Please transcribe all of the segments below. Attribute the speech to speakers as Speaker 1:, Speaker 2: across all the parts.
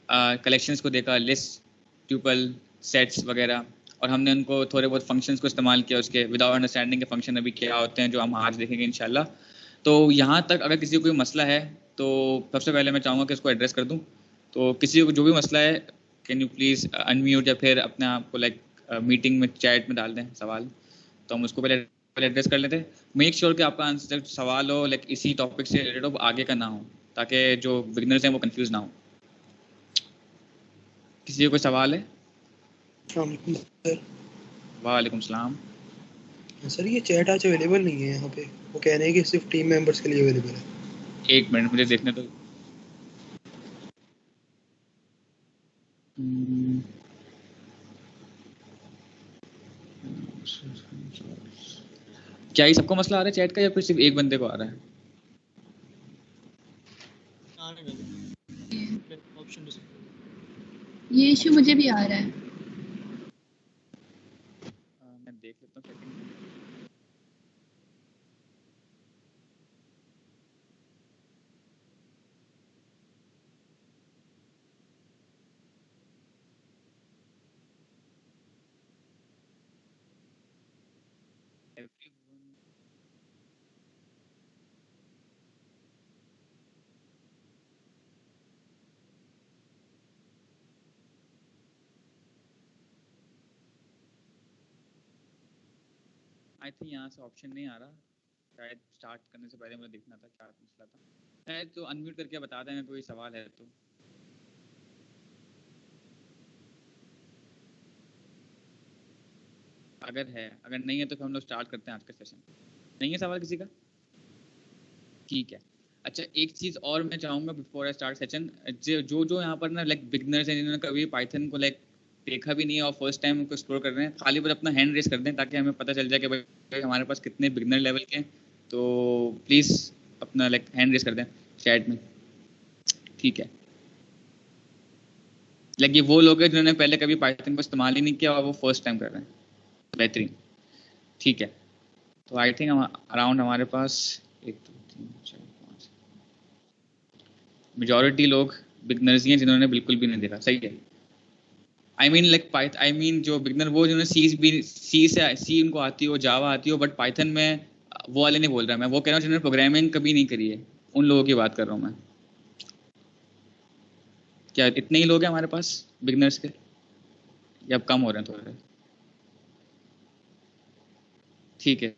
Speaker 1: Collections को देखा, list, tuple, sets वगैरह, और हमने उनको थोड़े बहुत फंक्शंस को इस्तेमाल किया उसके, विदाउट अंडरस्टैंडिंग के फंक्शन अभी क्या होते हैं जो हम आज देखेंगे इंशाल्लाह। तो यहाँ तक अगर किसी को कोई मसला है तो सबसे पहले मैं चाहूँगा कि इसको एड्रेस कर दूँ। तो किसी को जो भी मसला है कैन यू प्लीज़ अनम्यूट या फिर अपने आप को लाइक मीटिंग में चैट में डाल दें सवाल, तो हम उसको पहले एड्रेस कर लेते हैं। मेक श्योर कि आपका आंसर सवाल हो लाइक इसी टॉपिक से रिलेटेड हो, आगे का ना हो, ताकि जो बिगनर्स हैं वो कंफ्यूज ना हो। किसी को कोई सवाल है?
Speaker 2: सर
Speaker 1: वालेकुम सलाम।
Speaker 2: सर ये चैट आज अवेलेबल नहीं है यहाँ पे, वो कह रहे हैं कि सिर्फ टीम मेंबर्स के लिए अवेलेबल है।
Speaker 1: एक मिनट मुझे देखने तो। क्या ये सबको मसला आ रहा है चैट का या फिर सिर्फ एक बंदे को आ रहा है?
Speaker 3: ये इशू मुझे भी आ रहा है।
Speaker 1: मैं देख लेता हूँ सेटिंग। आई थिंक यहाँ से ऑप्शन नहीं आ रहा, शायद स्टार्ट करने से पहले मुझे देखना था क्या मसला था। शायद तो अनम्यूट करके बता दें कोई सवाल है तो। अगर है, अगर नहीं है तो फिर हम लोग स्टार्ट करते हैं आज का सेशन। नहीं है सवाल किसी का? ठीक है। अच्छा एक चीज़ और मैं चाहूँगा बिफोर आई स्टार्ट सेशन, जो जो यहाँ पर ना लाइक बिगनर्स हैं जिन्होंने कभी पाइथन को लाइक देखा भी नहीं है और फर्स्ट टाइम उनको एक्सप्लोर कर रहे हैं, खाली बस अपना हैंड रेस कर दें ताकि हमें पता चल जाए कि भाई हमारे पास कितने बिगनर लेवल के हैं। तो प्लीज़ अपना लाइक हैंड रेस कर दें चैट में, ठीक है? लाइक ये वो लोग हैं जिन्होंने पहले कभी पाइथन को इस्तेमाल ही नहीं किया और वो फर्स्ट टाइम कर रहे हैं। बेहतरीन, ठीक है। तो आई थिंक अराउंड हमारे पास 1 2 3 4 5 मेजॉरिटी लोग बिगनर्स ही हैं जिन्होंने बिल्कुल भी नहीं देखा। सही है। I mean like I mean जो बिगनर वो जिन्होंने सी उनको आती हो, जावा आती हो, बट पाइथन में वो वाले नहीं बोल रहा मैं, वो कह रहा हूँ जिन्होंने प्रोग्रामिंग कभी नहीं करी है, उन लोगों की बात कर रहा हूँ मैं। क्या इतने ही लोग हैं हमारे पास बिगनर्स के, या अब कम हो रहे हैं थोड़े? ठीक है,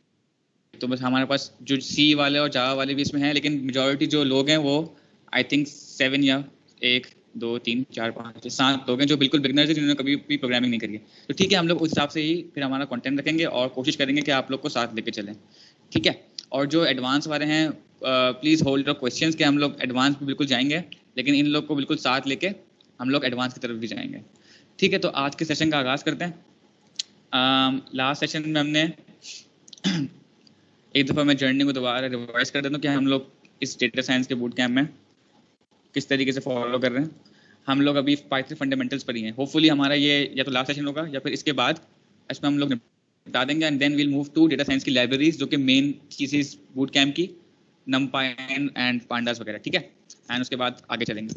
Speaker 1: तो बस हमारे पास जो सी वाले और जावा वाले भी इसमें हैं, लेकिन मेजॉरिटी जो लोग हैं वो आई थिंक 7 या 1 2 3 4 5 7 लोग हैं जो बिल्कुल बिगनर्स हैं जिन्होंने कभी भी प्रोग्रामिंग नहीं करी है। तो ठीक है, हम लोग उस हिसाब से ही फिर हमारा कंटेंट रखेंगे और कोशिश करेंगे कि आप लोग को साथ लेके चलें, ठीक है? और जो एडवांस वाले हैं प्लीज़ होल्ड योर क्वेश्चंस के हम लोग एडवांस भी बिल्कुल जाएंगे, लेकिन इन लोग को बिल्कुल साथ लेके हम लोग एडवांस की तरफ भी जाएंगे, ठीक है? तो आज के सेशन का आगाज़ करते हैं। लास्ट सेशन में हमने एक दफ़ा मैं जर्नी को दोबारा रिवाइज कर देता हूँ कि हम लोग इस डेटा साइंस के बूट कैंप में किस तरीके से फॉलो कर रहे हैं। हम लोग अभी पाइथन फंडामेंटल्स पर ही हैं। होपफुली हमारा ये या तो लास्ट सेशन होगा या फिर इसके बाद इसमें हम लोग निपटा देंगे, and then will move to data science की लाइब्रेरीज जो कि मेन चीज़ बूट कैंप की, नमपाई एंड पांडास वगैरह, ठीक है? एंड उसके बाद आगे चलेंगे।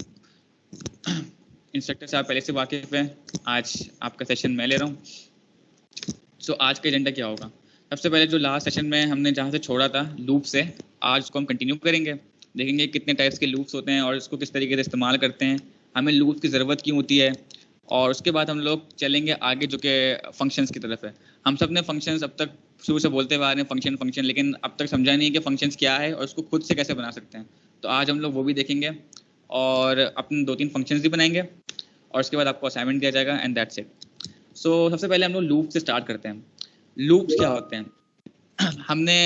Speaker 1: इंस्ट्रक्टर साहब पहले से वाकिफ़ हैं, आज आपका सेशन मैं ले रहा हूँ। सो आज का एजेंडा क्या होगा? सबसे पहले जो लास्ट सेशन में हमने जहाँ से छोड़ा था लूप से, आज उसको हम कंटिन्यू करेंगे, देखेंगे कितने टाइप्स के लूप्स होते हैं और इसको किस तरीके से इस्तेमाल करते हैं, हमें लूप की ज़रूरत क्यों होती है, और उसके बाद हम लोग चलेंगे आगे जो कि फंक्शंस की तरफ है। हम सब ने फंक्शंस अब तक शुरू से बोलते हुए आ रहे हैं फंक्शन फंक्शन, लेकिन अब तक समझा नहीं है कि फंक्शंस क्या है और उसको खुद से कैसे बना सकते हैं। तो आज हम लोग वो भी देखेंगे और अपने 2-3 फंक्शंस भी बनाएंगे और उसके बाद आपको असाइनमेंट दिया जाएगा एंड दैट्स इट। सो सबसे पहले हम लोग लूप से स्टार्ट करते हैं। लूप्स क्या होते हैं? हमने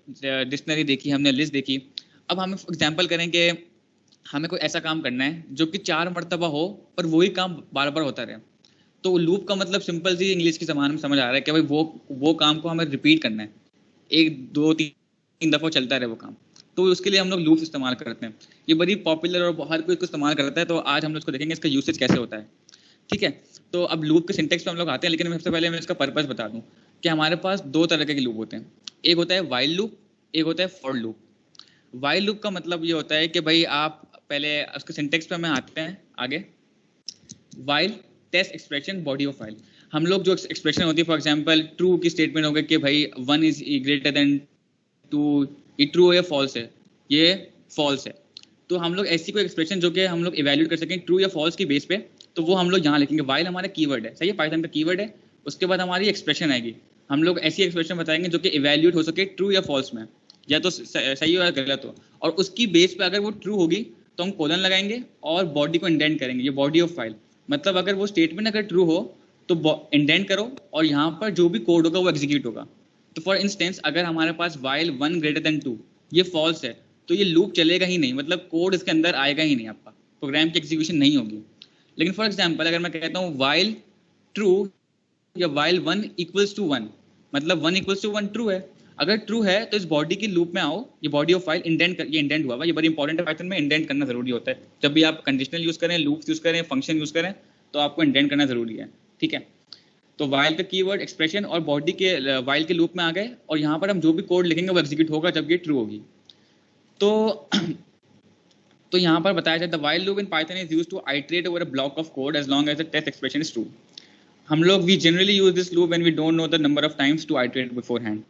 Speaker 1: डिक्शनरी देखी, हमने लिस्ट देखी। अब हम एग्जांपल करें कि हमें कोई ऐसा काम करना है जो कि 4 मरतबा हो पर वही काम बार बार होता रहे। तो लूप का मतलब सिंपल सी इंग्लिश की ज़बान में समझ आ रहा है कि भाई वो काम को हमें रिपीट करना है, 1 2 3 दफ़ा चलता रहे वो काम। तो उसके लिए हम लोग लूप्स इस्तेमाल करते हैं। ये बड़ी पॉपुलर और हर कोई इसको इस्तेमाल करता है। तो आज हम लोग इसको देखेंगे इसका यूसेज कैसे होता है, ठीक है? तो अब लूप के सिंटेक्स पे हम लोग आते हैं, लेकिन मैं सबसे पहले मैं इसका पर्पस बता दूं कि हमारे पास 2 तरह के लूप होते हैं। एक होता है वाइल लूप, एक होता है फॉर लूप। वाइल लूप का मतलब ये होता है कि भाई आप पहले उसके सिंटेक्स पे हमें आते हैं आगे। While test expression body of while, हम लोग जो एक्सप्रेशन होती है फॉर एग्जांपल ट्रू की स्टेटमेंट हो गई कि भाई 1 इज ग्रेटर देन 2, ये ट्रू है या फॉल्स है, ये फॉल्स है, तो हम लोग ऐसी कोई एक्सप्रेशन जो कि हम लोग इवैल्यूएट कर सकें ट्रू या फॉल्स की बेस पे, तो वो हम लोग यहाँ लिखेंगे। वाइल हमारा कीवर्ड है, सही है, पाइथन का कीवर्ड है। उसके बाद हमारी एक्सप्रेशन आएगी, हम लोग ऐसी एक्सप्रेशन बताएंगे जो कि इवैल्यूएट हो सके ट्रू या फॉल्स में, या तो सही हो या गलत हो, और उसकी बेस पे अगर वो ट्रू होगी तो हम कोलन लगाएंगे और बॉडी को इंडेंट करेंगे, ये बॉडी ऑफ फाइल। मतलब अगर वो स्टेटमेंट अगर ट्रू हो तो इंडेंट करो और यहाँ पर जो भी कोड होगा वो एग्जीक्यूट होगा। तो फॉर इंस्टेंस अगर हमारे पास वाइल 1 ग्रेटर देन 2 ये फॉल्स है तो ये लूप चलेगा ही नहीं, मतलब कोड इसके अंदर आएगा ही नहीं, आपका प्रोग्राम की एग्जीक्यूशन नहीं होगी। लेकिन फॉर एग्जांपल अगर मैं कहता हूँ वाइल ट्रू या वाइल 1 इक्वल्स टू 1, मतलब 1 इक्वल्स टू 1 ट्रू है, अगर ट्रू है तो इस बॉडी की लूप में आओ, ये बॉडी ऑफ फाइल इंडेंट ये इंडेंट हुआ, ये बड़ी इंपॉर्टेंट है पाइथन में, इंडेंट करना जरूरी होता है। जब भी आप कंडीशनल यूज करें, लूप्स यूज करें, फंक्शन यूज करें, तो आपको इंडेंट करना जरूरी है, ठीक है। तो वाइल का कीवर्ड एक्सप्रेशन और बॉडी के वाइल के लूप में आ गए, और यहाँ पर हम जो भी कोड लिखेंगे वो एग्जीक्यूट होगा जब ये ट्रू होगी। तो यहाँ पर बताया जाता है while loop in Python is used to iterate over a block of code as long as the test expression is true. हम लोग we generally use this loop when we don't know the number of times to iterate beforehand.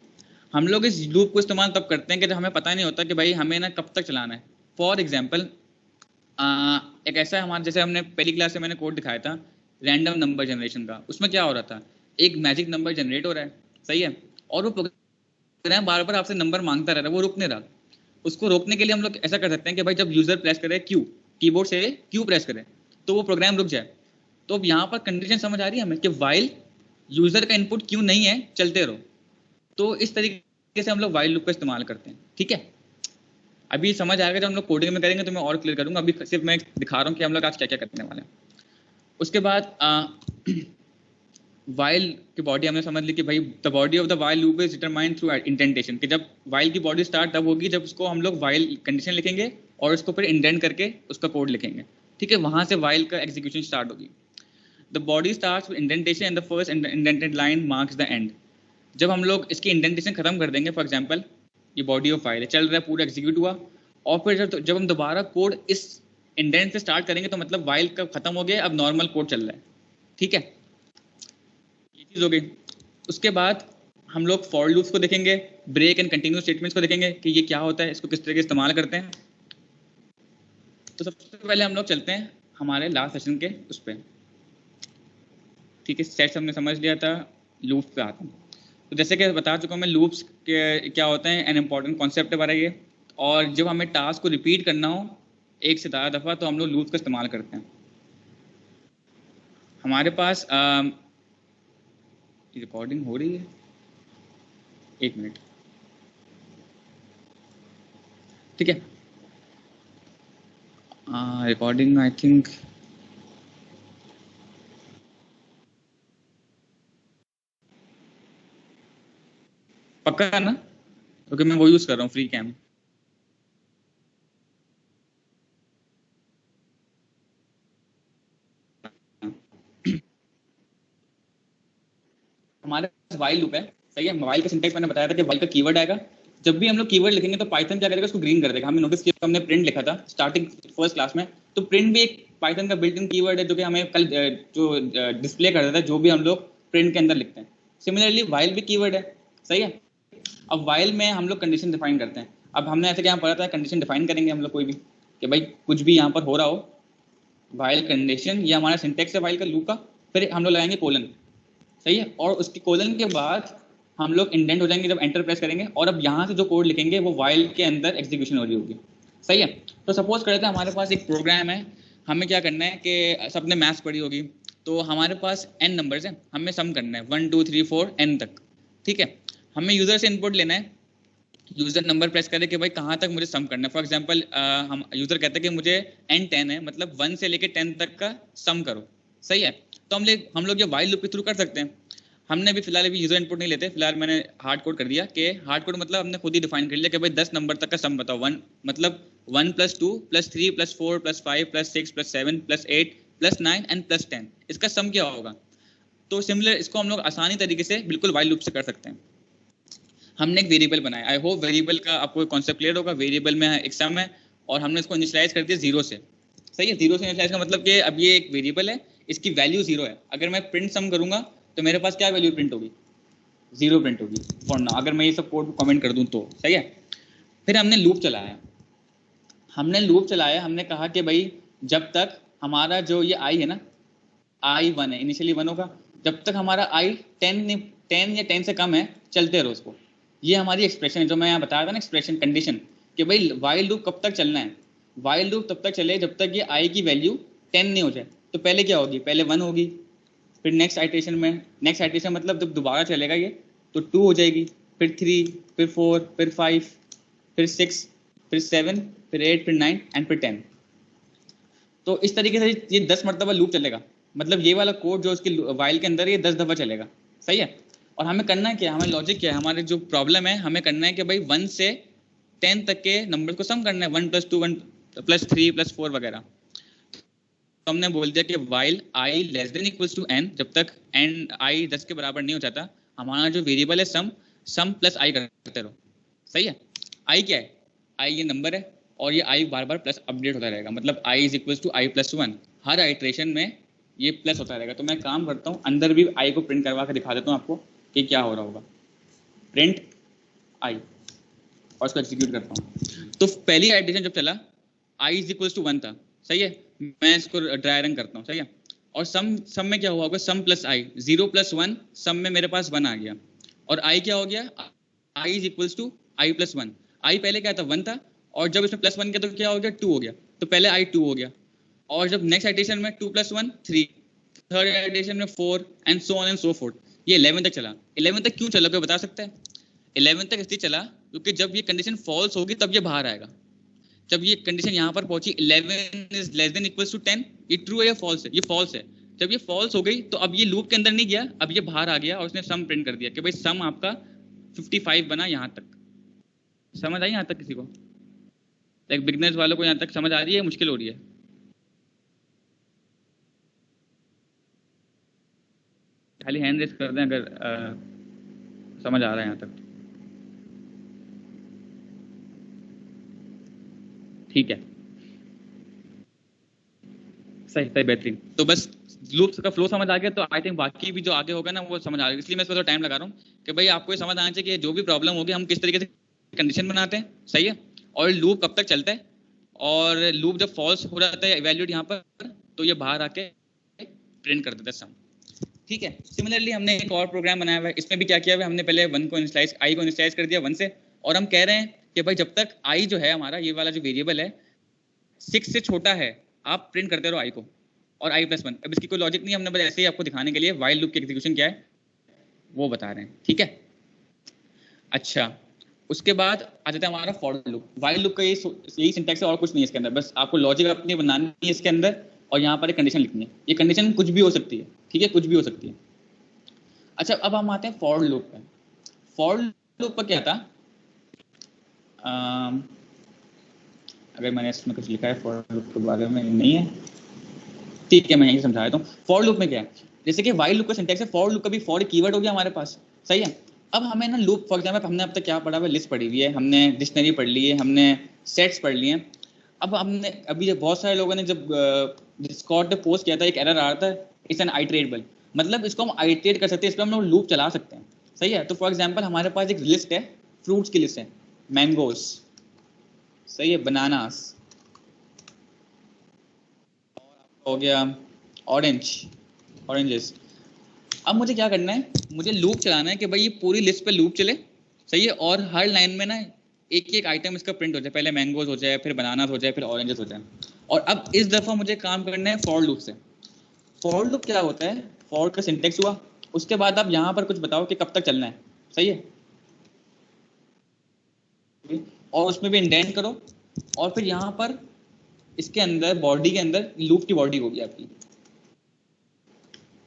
Speaker 1: हम लोग इस loop को इस्तेमाल तब करते हैं कि जब हमें पता नहीं होता कि भाई हमें ना कब तक चलाना है। फॉर एग्जाम्पल एक ऐसा हमारा, जैसे हमने पहली क्लास से मैंने कोड दिखाया था रैंडम नंबर जनरेशन का, उसमें क्या हो रहा था, एक मैजिक नंबर जनरेट हो रहा है, सही है, और वो प्रोग्राम बार बार आपसे नंबर मांगता रह रहा है, वो रुक नहीं रहा। उसको रोकने के लिए हम लोग ऐसा कर सकते हैं कि भाई जब यूजर प्रेस करे क्यू, कीबोर्ड से क्यू प्रेस करे तो वो प्रोग्राम रुक जाए। तो अब यहाँ पर कंडीशन समझ आ रही है हमें कि वाइल यूजर का इनपुट क्यू नहीं है, चलते रहो। तो इस तरीके से हम लोग वाइल लूप का इस्तेमाल करते हैं, ठीक है। अभी समझ आएगा जब हम लोग कोडिंग में करेंगे तो मैं और क्लियर करूंगा, अभी सिर्फ मैं दिखा रहा हूँ कि हम लोग आज क्या क्या करने वाले हैं। उसके बाद वाइल की बॉडी हमने समझ ली कि भाई the body of the while loop is determined through indentation, कि जब वाइल की बॉडी स्टार्ट तब होगी जब उसको हम लोग वाइल कंडीशन लिखेंगे और उसको फिर इंडेंट करके उसका कोड लिखेंगे, ठीक है, वहां से वाइल का एग्जीक्यूशन स्टार्ट होगी। The body starts with indentation and the first indented line marks the end. जब हम लोग इसकी इंडेंटेशन खत्म कर देंगे, फॉर एग्जांपल ये बॉडी ऑफ फाइल चल रहा है, पूरा एग्जीक्यूट हुआ, और फिर जब हम दोबारा कोड इस इंडेंट से स्टार्ट करेंगे तो मतलब वाइल का खत्म हो गया, अब नॉर्मल कोड चल रहा है, ठीक है, ये चीज हो गई। उसके बाद हम लोग फॉर लूप्स को देखेंगे, ब्रेक एंड कंटिन्यू स्टेटमेंट्स को देखेंगे कि ये क्या होता है, इसको किस तरह से इस्तेमाल करते हैं। तो सबसे पहले हम लोग चलते हैं हमारे लास्ट सेशन के उस पर, ठीक है, सेट्स हमने समझ लिया था, लूप्स पे आते हैं। तो जैसे कि बता चुका हूँ मैं लूप्स के क्या होते हैं, एन इम्पॉर्टेंट कॉन्सेप्ट है हमारा ये, और जब हमें टास्क को रिपीट करना हो एक से ज़्यादा दफ़ा तो हम लोग लूप्स का इस्तेमाल करते हैं। हमारे पास रिकॉर्डिंग हो रही है, एक मिनट, ठीक है, रिकॉर्डिंग आई थिंक पक्का ना, क्योंकि मैं वो यूज कर रहा हूँ फ्री कैम। हमारे पास वाइल लूप है, सही है। वाइल का सिंटैक्स मैंने बताया था कि वाइल का कीवर्ड आएगा, जब भी हम लोग कीवर्ड लिखेंगे तो पाइथन क्या करेगा, उसको ग्रीन कर देगा। हमने नोटिस किया, हमने प्रिंट लिखा था स्टार्टिंग फर्स्ट क्लास में, तो प्रिंट भी एक पाइथन का बिल्ट इन कीवर्ड है जो कि हमें कल जो डिस्प्ले कर देता है जो भी हम लोग प्रिंट के अंदर लिखते हैं। सिमिलरली वाइल भी कीवर्ड है, सही है। अब वाइल में हम लोग कंडीशन डिफाइन करते हैं। अब हमने ऐसे क्या पढ़ा था, कंडीशन डिफाइन करेंगे हम लोग कोई भी, कि भाई कुछ भी यहाँ पर हो रहा हो, वाइल कंडीशन, ये हमारा सिंटैक्स है वाइल का लूप का, फिर हम लोग लगाएंगे कोलन, सही है, और उसकी कोलन के बाद हम लोग इंडेंट हो जाएंगे जब एंटर प्रेस करेंगे, और अब यहाँ से जो कोड लिखेंगे वो वाइल के अंदर एग्जीक्यूशन हो रही होगी, सही है। तो सपोज करते हैं हमारे पास एक प्रोग्राम है, हमें क्या करना है कि सबने मैथ्स पढ़ी होगी, तो हमारे पास n नंबर्स हैं, हमें सम करना है 1 2 3 4 n तक, ठीक है। हमें यूजर से इनपुट लेना है, यूजर नंबर प्रेस करे कि भाई कहाँ तक मुझे सम करना है। फॉर एग्जांपल हम यूजर कहते हैं कि मुझे n 10 है, मतलब 1 से लेके 10 तक का सम करो, सही है। तो हम लोग ये वाइल लूप के थ्रू कर सकते हैं। हमने भी फिलहाल अभी यूजर इनपुट नहीं लेते, फिलहाल मैंने हार्ड कोड कर दिया कि हार्ड कोड मतलब हमने खुद ही डिफाइन कर लिया कि भाई 10 नंबर तक का सम बताओ, 1 मतलब 1 + 2 + 3 + 4 + 5 + 6 + 7 + 8 + 9 एंड +10, इसका सम क्या होगा। तो सिमिलर इसको हम लोग आसानी तरीके से बिल्कुल वाइल लूप से कर सकते हैं। हमने एक वेरिएबल बनाया, आई होप वेरिएबल का आपको कॉन्सेप्ट क्लियर होगा। वेरिएबल में एक सम है और हमने इसको इनिशियलाइज कर दिया 0 से, सही है। 0 से इनिशियलाइज का मतलब कि अब ये एक वेरिएबल है, इसकी वैल्यू 0 है। अगर मैं प्रिंट सम करूंगा तो मेरे पास क्या वैल्यू प्रिंट होगी, 0 प्रिंट होगी फॉर नाउ, अगर मैं ये सब कोड कमेंट कर दूं तो। सही है। फिर हमने लूप चलाया, हमने कहा कि भाई जब तक हमारा जो ये i है ना, i 1 है, इनिशियली 1 होगा, जब तक हमारा i 10 या 10 से कम है चलते रहो उसको। ये हमारी एक्सप्रेशन है जो मैं यहाँ बताया था ना, एक्सप्रेशन कंडीशन, कि भाई वाइल लूप कब तक चलना है, वाइल लूप तब तक चले जब तक ये i की वैल्यू 10 नहीं हो जाए। तो पहले क्या होगी, पहले 1 होगी, फिर नेक्स्ट आइट्रेशन मतलब जब दोबारा चलेगा ये तो 2 हो जाएगी, फिर 3, फिर 4, फिर 5, फिर 6, फिर 7, फिर 8, फिर 9 एंड फिर 10। तो इस तरीके से ये 10 मरतबा लूप चलेगा, मतलब ये वाला कोड जो उसके वाइल के अंदर ये 10 दफ़ा चलेगा। सही है। और हमें करना है क्या, हमें लॉजिक क्या है, हमारे जो प्रॉब्लम है हमें करना है कि भाई 1 से 10 तक के नंबर को सम करना है, 1 + 2 1 + 3 + 4 वगैरह। तो हमने बोल दिया कि वाइल i <= n, जब तक n i 10 के बराबर नहीं हो जाता, हमारा जो वेरिएबल है सम प्लस i करते रहो। सही है। i क्या है, i ये नंबर है और ये i bar bar plus update होता रहेगा, मतलब i = i + 1, हर आइट्रेशन में ये प्लस होता रहेगा। तो मैं काम करता हूँ अंदर भी i को प्रिंट करवा के दिखा देता हूँ आपको कि क्या हो रहा होगा। प्रिंट i और उसको एग्जीक्यूट करता हूँ। तो पहली आइट्रेशन जब चला i = 1 था। सही है। मैं इसको ड्राई रन करता हूँ। सही है। और सम में क्या हुआ होगा, सम प्लस i, 0 + 1, सम में मेरे पास 1 आ गया, और i क्या हो गया, i = i + 1। i पहले क्या था, 1 था, और जब इसमें +1 किया तो क्या हो गया, 2 हो गया। तो पहले i 2 हो गया, और जब नेक्स्ट आइट्रेशन में 2 + 1 3, थर्ड आइट्रेशन में 4 and so on and so fourth. ये 11 तक चला। 11 तक क्यों चला, कोई बता सकता है? 11 तक इसलिए चला क्योंकि जब ये कंडीशन फॉल्स होगी तब ये बाहर आएगा। जब ये कंडीशन यहाँ पर पहुंची 11 > 10, ये ट्रू है या फॉल्स है, ये फॉल्स है। जब ये फॉल्स हो गई तो अब ये लूप के अंदर नहीं गया, अब ये बाहर आ गया और उसने सम प्रिंट कर दिया कि भाई सम आपका 55 बना। यहाँ तक समझ आई? यहाँ तक किसी को, लाइक बिगनर्स वालों को यहाँ तक समझ आ रही है, मुश्किल हो रही है? खाली हैंड रेस कर दें अगर समझ आ रहा है यहाँ तक। ठीक है, सही सही, बेहतरीन। तो बस लूप का फ्लो समझ आ गया तो आई थिंक बाकी भी जो आगे होगा ना वो समझ आ गया। इसलिए मैं थोड़ा टाइम लगा रहा हूँ कि भाई आपको ये समझ आना चाहिए कि जो भी प्रॉब्लम होगी हम किस तरीके से कंडीशन बनाते हैं। सही है। और लूप कब तक चलता है, और लूप जब फॉल्स हो जाता है वैल्यूड यहाँ पर, तो ये बाहर आके प्रिंट कर देता है सम। ठीक है। सिमिलरली हमने एक और प्रोग्राम बनाया हुआ है, इसमें भी क्या किया हुआ है, हमने पहले i को इनिशियलाइज कर दिया 1 से, और हम कह रहे हैं कि भाई जब तक i जो है हमारा, ये वाला जो वेरिएबल है 6 से छोटा है, आप प्रिंट करते रहो i को, और i + 1। अब इसकी कोई लॉजिक नहीं, हमने बस ऐसे ही आपको दिखाने के लिए वाइल लूप की एग्जीक्यूशन क्या है वो बता रहे हैं। ठीक है। अच्छा, उसके बाद आ जाता है हमारा फॉर लूप। वाइल लूप का यही सिंटैक्स है और कुछ नहीं है इसके अंदर, बस आपको लॉजिक अपनी बनानी है इसके अंदर, और यहाँ पर एक कंडीशन लिखनी है। ये कंडीशन कुछ भी हो सकती है। ठीक है, कुछ भी हो सकती है। अच्छा, अब हम आते हैं फॉर लूप पे। फॉर लूप पर क्या था, अगर मैंने इसमें कुछ लिखा है फॉर लूप के बारे में, नहीं है, ठीक है, मैं यही समझा देता हूँ। फॉर लूप में क्या है, जैसे कि वाइल लूप का सिंटैक्स है, फॉर लूप का भी फॉर कीवर्ड हो गया हमारे पास। सही है। अब हमें ना लूप, फॉर एग्जाम्पल हमने अब तक क्या पढ़ा हुआ है, लिस्ट पढ़ी हुई है, हमने डिक्शनरी पढ़ ली है, हमने सेट्स पढ़ लिए हैं। अब हमने अभी बहुत सारे लोगों ने जब डिस्कॉर्ड पे पोस्ट किया था, एक एरर आ रहा था, इट्स एन आइटरेटेबल, मतलब इसको हम आइटरेट कर सकते हैं, इस पर हम लोग लूप चला सकते हैं। सही है। तो फॉर एग्जाम्पल हमारे पास एक लिस्ट है, फ्रूट्स की लिस्ट है, मैंगोज, सही है, बनानास हो गया, ऑरेंजेस। अब मुझे क्या करना है, मुझे लूप चलाना है कि भाई ये पूरी लिस्ट पे लूप चले। सही है। और हर लाइन में ना एक एक आइटम इसका प्रिंट हो जाए, पहले मैंगोज हो जाए, फिर बनानास हो जाए, फिर ऑरेंजेस हो जाए। और अब इस दफ़ा मुझे काम करना है फॉर लूप से। फॉर लूप क्या होता है, फॉर का सिंटेक्स हुआ, उसके बाद आप यहाँ पर कुछ बताओ कि कब तक चलना है। सही है। और उसमें भी इंडेंट करो, और फिर यहाँ पर इसके अंदर बॉडी के अंदर लूप की बॉडी होगी आपकी।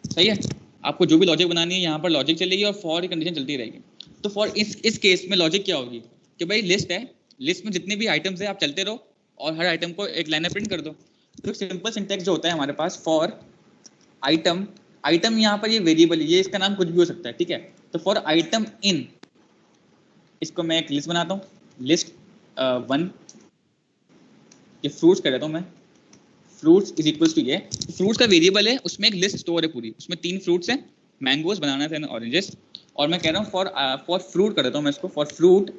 Speaker 1: सही है। आपको जो भी लॉजिक बनानी है यहाँ पर लॉजिक चलेगी और फॉर की कंडीशन चलती रहेगी। तो फॉर इस केस में लॉजिक क्या होगी कि भाई लिस्ट है, लिस्ट में जितनी भी आइटम्स है आप चलते रहो और हर आइटम को एक लाइन में प्रिंट कर दो। तो सिंपल सिंटेक्स जो होता है हमारे पास, फॉर आइटम, आइटम यहाँ पर ये वेरिएबल है, ये इसका नाम कुछ भी हो सकता है। ठीक है। तो फॉर आइटम इन, इसको मैं एक लिस्ट बनाता हूँ, लिस्ट 1, ये फ्रूट्स कर देता हूँ मैं, फ्रूट्स इज इक्वल्स टू ये फ्रूट्स का वेरिएबल है, उसमें एक लिस्ट स्टोर है पूरी, उसमें 3 फ्रूट्स हैं, मैंगोज, बनानास एंड ऑरेंजेस, और मैं कह रहा हूँ फॉर फ्रूट कर देता हूँ मैं इसको, फॉर फ्रूट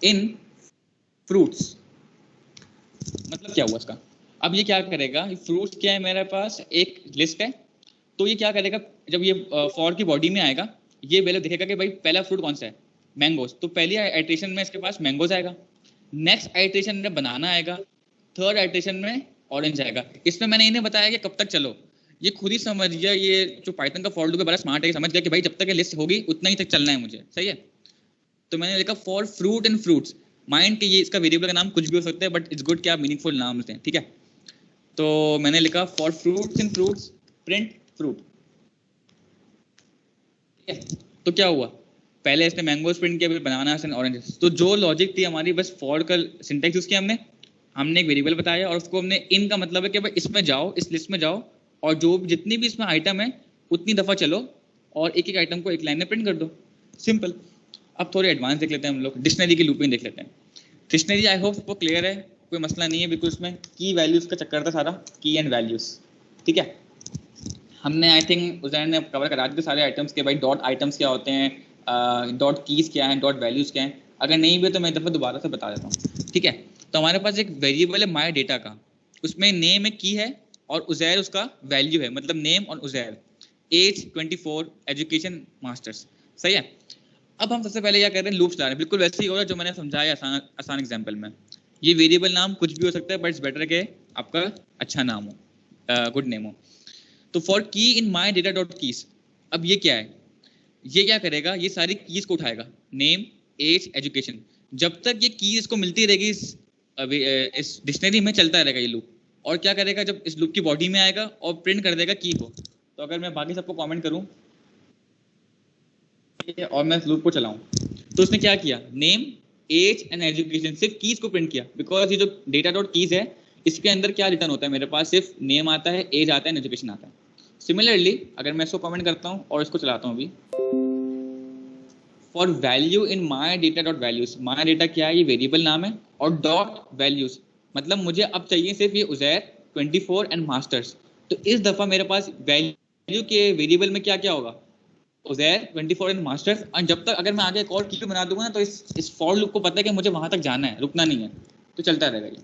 Speaker 1: इन फ्रूट्स। मतलब क्या हुआ इसका? अब ये क्या करेगा, फ्रूट्स क्या है मेरे पास, एक लिस्ट है, तो ये क्या करेगा, जब ये फॉर की बॉडी में आएगा, ये पहले देखेगा कि भाई पहला फ्रूट कौन सा है, मैंगोज, तो पहली आइटरेशन में इसके पास मैंगोज आएगा, नेक्स्ट आइटरेशन में बनाना आएगा, थर्ड आइटरेशन में ऑरेंज आएगा। इसमें मैंने इन्हें बताया कि कब तक चलो, ये खुद ही समझ गया, ये जो पाइथन का फॉर लूप है बड़ा स्मार्ट है, समझ गया कि भाई जब तक ये लिस्ट होगी उतना ही तक चलना है मुझे, सही है। तो मैंने लिखा for fruit and fruits, mind के ये इसका वेरिएबल का नाम कुछ भी हो सकता है, बट इट्स गुड कि आप मीनिंगफुल नाम लेते हैं, ठीक है। तो मैंने लिखा for fruits and fruits print fruit, ठीक है। तो क्या हुआ, पहले इसने मैंगोज प्रिंट किया, फिर बनानास एंड ऑरेंजेस। तो जो लॉजिक थी हमारी, बस फॉर का सिंटैक्स यूज किया हमने एक वेरिएबल बताया, और उसको हमने इन का मतलब है कि भाई इसमें जाओ, इस लिस्ट में जाओ, और जो जितनी भी इसमें आइटम है उतनी दफा चलो, और एक एक आइटम को एक लाइन में प्रिंट कर दो, सिंपल। अब थोड़े एडवांस देख लेते हैं हम लोग, डिक्शनरी की लूपिंग देख लेते हैं। डिक्शनरी आई होप वो क्लियर है, कोई मसला नहीं है बिल्कुल, उसमें की वैल्यूज का चक्कर था सारा, की एंड वैल्यूज, ठीक है। हमने आई थिंक उजैर ने कवर करा दिए सारे आइटम्स के, भाई डॉट आइटम्स क्या होते हैं, डॉट कीज क्या है, डॉट वैल्यूज क्या है। अगर नहीं भी तो मैं एक दफ़ा दोबारा से बता देता हूँ, ठीक है। तो हमारे पास एक वेरिएबल है माई डेटा का, उसमें नेम एक की है और उजैर उसका वैल्यू है, मतलब नेम और उजैर, एज 24, एजुकेशन मास्टर्स, सही है। अब हम सबसे पहले क्या कर रहे हैं, लूप चला रहे हैं, बिल्कुल वैसे ही हो रहा है जो मैंने समझाया आसान एग्जाम्पल में। ये वेरिएबल नाम कुछ भी हो सकता है, बट इट्स बेटर के आपका अच्छा नाम हो, गुड नेम हो। तो फॉर की इन माई डेटा डॉट कीज, अब ये क्या है, ये क्या करेगा, ये सारी कीज को उठाएगा, नेम, एज, एजुकेशन, जब तक ये कीज को मिलती रहेगी इस डिक्शनरी में चलता रहेगा ये लूप। और क्या करेगा, जब इस लूप की बॉडी में आएगा और प्रिंट कर देगा की को। तो अगर मैं बाकी सबको कमेंट करूं और मैं इस लूप को चलाऊं, तो उसने क्या किया, नेम, एज एंड एजुकेशन, सिर्फ कीज को प्रिंट किया, बिकॉज ये जो डेटा डॉट कीज है इसके अंदर क्या रिटर्न होता है, मेरे पास सिर्फ नेम आता है, एज आता है, एजुकेशन आता है। सिमिलरली अगर मैं इसको कमेंट करता हूं और इसको चलाता हूं अभी, for value in my data dot values, my data क्या है, ये वेरिएबल नाम है, और डॉट वैल्यूज मतलब मुझे अब चाहिए सिर्फ ये उजैर 24 एंड मास्टर्स। तो इस दफा मेरे पास वैल्यू के वेरिएबल में क्या क्या होगा, उजैर 24 एंड मास्टर्स। और जब तक अगर मैं आगे एक और की बना दूंगा ना, तो इस फॉर लूप को पता है कि मुझे वहां तक जाना है, रुकना नहीं है, तो चलता रहेगा ये।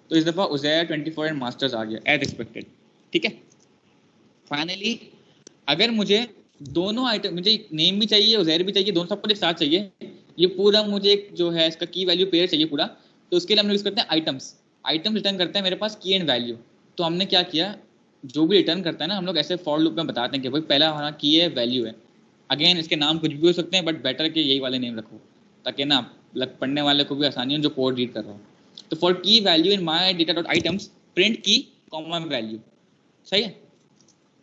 Speaker 1: तो इस दफा उजैर 24 एंड मास्टर्स आ गया एज एक्सपेक्टेड, ठीक है। फाइनली अगर मुझे दोनों आइटम, मुझे नेम भी चाहिए, उजैर भी चाहिए, दोनों सब कुछ एक साथ चाहिए, ये पूरा मुझे एक जो है इसका की वैल्यू पेयर चाहिए पूरा, तो उसके लिए हम लोग यूज करते हैं आइटम्स। आइटम्स रिटर्न करते हैं मेरे पास की एंड वैल्यू। तो हमने क्या किया, जो भी रिटर्न करता है ना, हम लोग ऐसे फॉर लूप में बताते हैं कि भाई पहला हमारा की है, वैल्यू है। अगेन इसके नाम कुछ भी हो सकते हैं, बट बेटर के यही वाले नेम रखो, ताकि ना पढ़ने वाले को भी आसानी हो जो कोड रीड कर रहा हो। तो फॉर की value in my data dot items print की कॉमा वैल्यू, सही है।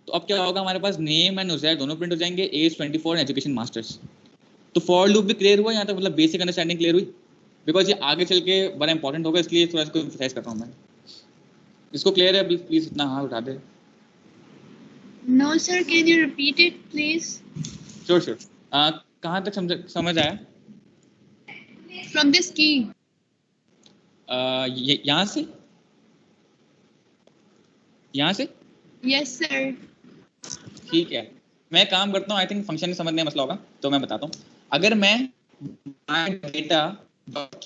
Speaker 1: तो अब क्या होगा, हमारे पास नेम एंड उजैर दोनों प्रिंट हो जाएंगे, एज 24 एजुकेशन मास्टर्स। तो फॉर लूप भी क्लियर हुआ यहाँ तक, मतलब बेसिक अंडरस्टैंडिंग क्लियर हुई, बिकॉज ये आगे चल के बड़ा इंपॉर्टेंट होगा, इसलिए थोड़ा इसको एम्फसाइज करता हूँ मैं। इसको क्लियर है प्लीज इतना हाथ उठा दे।
Speaker 3: No, sir. Can you repeat it, please?
Speaker 1: Sure कहाँ तक समझ आया?
Speaker 3: From this key.
Speaker 1: यहाँ से
Speaker 3: Yes, sir.
Speaker 1: ठीक है, मैं काम करता हूँ, आई थिंक फंक्शन समझने में मसला होगा, तो मैं बताता हूँ। अगर मैं डेटा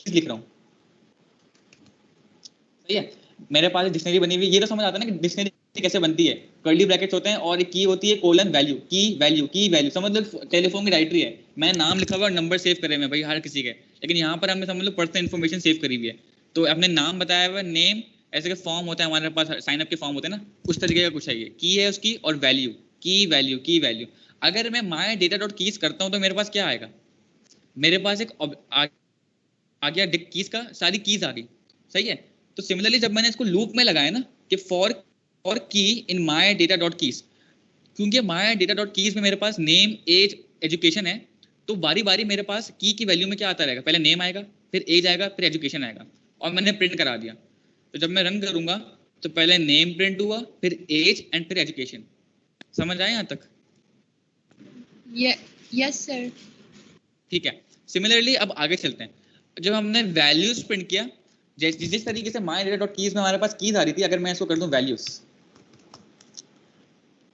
Speaker 1: लिख रहा हूँ, सही है, मेरे पास डिक्शनरी बनी हुई, ये तो समझ आता है ना कि डिक्शनरी कैसे बनती है, कर्ली ब्रैकेट्स होते हैं और एक की होती है कोलन वैल्यू, की वैल्यू समझ लो टेलीफोन की डायरेक्टरी है, मैंने नाम लिखा हुआ और नंबर सेव करे हुए भाई हर किसी के, लेकिन यहाँ पर हमने समझ लो पर्सनल इन्फॉर्मेशन सेव करी हुई है। तो अपने नाम बताया हुआ, नेम, ऐसे के फॉर्म होता है हमारे पास, साइन अप के फॉर्म होते हैं ना, उस तरीके का कुछ है ये, की है उसकी, और वैल्यू, की वैल्यू। अगर मैं माई डेटा डॉट कीज करता हूँ तो मेरे पास क्या आएगा, मेरे पास एक आ गया कीज का, सारी कीज आ गई, सही है। तो सिमिलरली जब मैंने इसको लूप में लगाया ना कि फॉर की इन माई डेटा डॉट कीज, क्योंकि माई डेटा डॉट कीज में मेरे पास नेम, एज, एजुकेशन है, तो बारी बारी मेरे पास की वैल्यू में क्या आता रहेगा, पहले नेम आएगा, फिर एज आएगा, फिर एजुकेशन आएगा, और मैंने प्रिंट करा दिया। तो जब मैं रन करूंगा तो पहले नेम प्रिंट हुआ, फिर एज एंड फिर एजुकेशन। समझ आए यहाँ तक?
Speaker 3: Yes, sir.
Speaker 1: ठीक है। सिमिलरली अब आगे चलते हैं, जब हमने वैल्यूज प्रिंट किया जिस तरीके से माई डेटा डॉट कीज में हमारे पास कीज आ रही थी, अगर मैं इसको कर दूं वैल्यूज,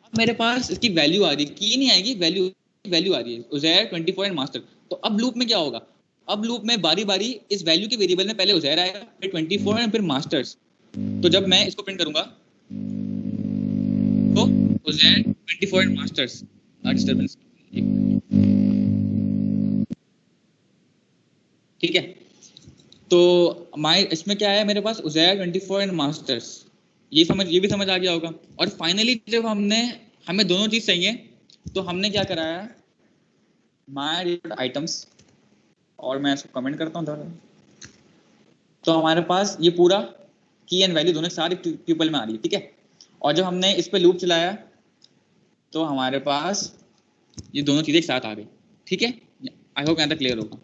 Speaker 1: अब मेरे पास इसकी वैल्यू आ रही है, की नहीं आएगी, वैल्यू आ रही है उजैर 24 एंड मास्टर। तो अब लूप में क्या होगा, अब लूप में बारी बारी इस वैल्यू के वेरिएबल में पहले उजैर आएगा, फिर 24 एंड फिर मास्टर्स। तो जब मैं इसको प्रिंट करूंगा तो उजैर 24 एंड मास्टर्स, डिस्टर्बेंस, ठीक है। तो माई इसमें क्या है मेरे पास, उजैर 24 एंड मास्टर्स, ये भी समझ आ गया होगा। और फाइनली जब हमें दोनों चीज चाहिए, तो हमने क्या कराया, माई आइटम्स, और मैं इसको कमेंट करता हूँ, तो हमारे पास ये पूरा की एंड वैल्यू दोनों सारे ट्यूपल में आ रही है, ठीक है। और जब हमने इस पे लूप चलाया तो हमारे पास ये दोनों चीजें एक साथ आ गई, ठीक है। आई होप यहाँ तक क्लियर होगा।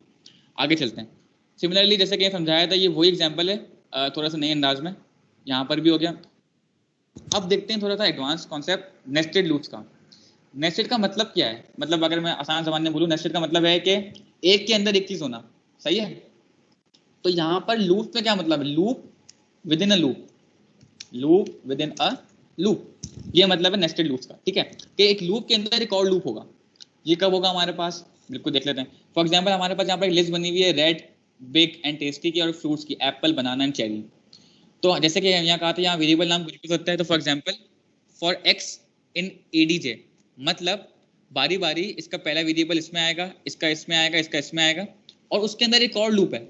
Speaker 1: आगे चलते हैं। सिमिलरली जैसे कि समझाया था, ये वही एग्जाम्पल है, थोड़ा सा नए अंदाज में, यहाँ पर भी हो गया। अब देखते हैं थोड़ा सा एडवांस कॉन्सेप्ट नेस्टेड लूप्स का। नेस्टेड का मतलब क्या है, मतलब अगर मैं आसान जबान में बोलूँ, नेस्टेड का मतलब है कि एक के अंदर एक चीज होना, सही है। तो यहाँ पर लूप में क्या मतलब है, loop with in a loop, loop with in a loop, ये मतलब है नेस्टेड लूप्स का, ठीक है। कि एक लूप के अंदर एक और लूप होगा। ये कब होगा हमारे पास, बिल्कुल देख लेते हैं। फॉर एग्जाम्पल हमारे पास यहाँ पर एक लिस्ट बनी हुई है रेड, बिग एंड टेस्टी की और फ्रूट्स की, एप्पल, बनाना एंड चेरी। तो जैसे कि यहाँ कहा था, यहाँ वेरिएबल नाम कुछ भी सकता है। तो for example for x in ADJ, मतलब बारी बारी इसका पहला वेरिएबल इसमें आएगा, इसका इसमें आएगा, इसका इसमें आएगा, और उसके अंदर एक और लूप है।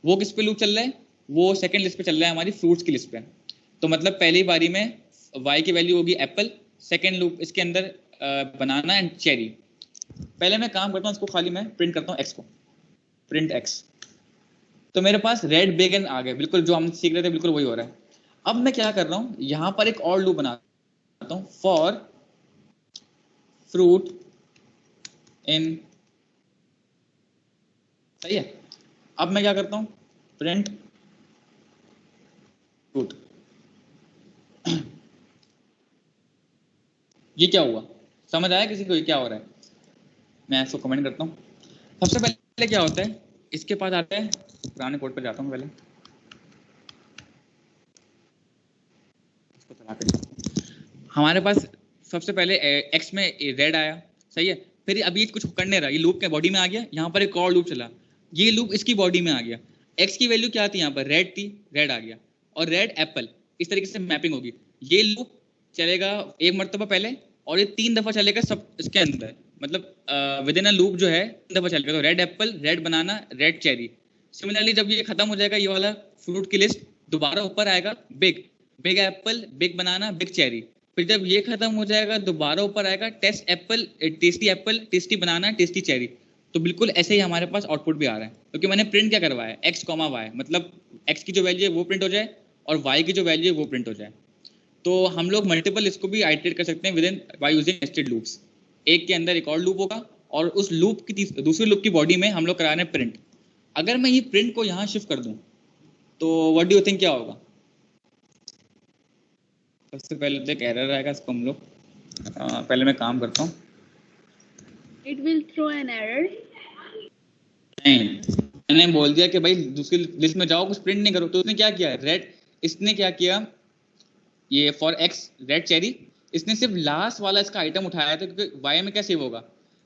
Speaker 1: वो किस पे लूप चल रहा है, वो सेकंड लिस्ट पे चल रहा है, हमारी फ्रूट्स की लिस्ट पे। तो मतलब पहली बारी में y की वैल्यू होगी एप्पल, सेकंड लूप इसके अंदर बनाना एंड चेरी। पहले मैं काम करता हूँ, इसको खाली मैं प्रिंट करता हूँ x को, प्रिंट x। तो मेरे पास रेड, बिग एंड आ गए, बिल्कुल जो हम सीख रहे थे बिल्कुल वही हो रहा है। अब मैं क्या कर रहा हूँ, यहाँ पर एक और लूप बनाता हूँ, फॉर फ्रूट इन, सही है। अब मैं क्या करता हूँ, प्रिंट फ्रूट। ये क्या हुआ, समझ आया किसी को ये क्या हो रहा है? मैं इसको कमेंट करता हूँ। सबसे पहले क्या होता है, इसके पास आता है, पुराने कोड पर जाता हूँ पहले, इसको चला कर। हमारे पास सबसे पहले एक्स में रेड आया, सही है। फिर अभी कुछ कर नहीं रहा, ये लूप के बॉडी में आ गया, यहाँ पर एक और लूप चला, ये लूप इसकी बॉडी में आ गया। एक्स की वैल्यू क्या थी यहाँ पर, रेड थी, रेड आ गया, और रेड एप्पल, इस तरीके से मैपिंग होगी। ये लूप चलेगा एक मरतबा पहले, और ये 3 दफा चलेगा सब इसके अंदर, मतलब विद इन अ लूप जो है 3 दफा चलेगा। तो red Apple, red banana, red cherry. Similarly जब ये खत्म हो जाएगा, ये वाला फ्रूट की लिस्ट, दोबारा ऊपर आएगा बिग, बिग एप्पल, बिग बनाना, बिग चेरी। फिर जब ये खत्म हो जाएगा, दोबारा ऊपर आएगा टेस्ट एप्पल, टेस्टी बनाना, टेस्टी चेरी। तो बिल्कुल ऐसे ही हमारे पास आउटपुट भी आ रहा है, क्योंकि मैंने प्रिंट क्या करवाया, एक्स कॉमा वाई, मतलब एक्स की जो वैल्यू है वो प्रिंट हो जाए और वाई की जो वैल्यू है वो प्रिंट हो जाए। तो हम लोग मल्टीपल इसको भी आइटरेट कर सकते हैं with in by using nested loops. एक के अंदर एक और लूप होगा, और उस लूप की दूसरी लूप की बॉडी में हम लोग करा रहे हैं प्रिंट। अगर मैं ये प्रिंट को यहाँ शिफ्ट कर दूं, तो व्हाट डू यू थिंक क्या होगा? सबसे पहले तो एक एरर आएगा, इसको हम लोग पहले मैं काम करता हूँ।
Speaker 3: It will throw an error.
Speaker 1: नहीं, मैंने बोल दिया कि भाई दूसरी लिस्ट में जाओ, कुछ प्रिंट नहीं करो। तो उसने क्या किया, रेड, इसने क्या किया, ये फॉर एक्स रेड चेरी, इसने सिर्फ लास्ट वाला इसका आइटम उठाया था, क्योंकि वाई में क्या सेव होगा।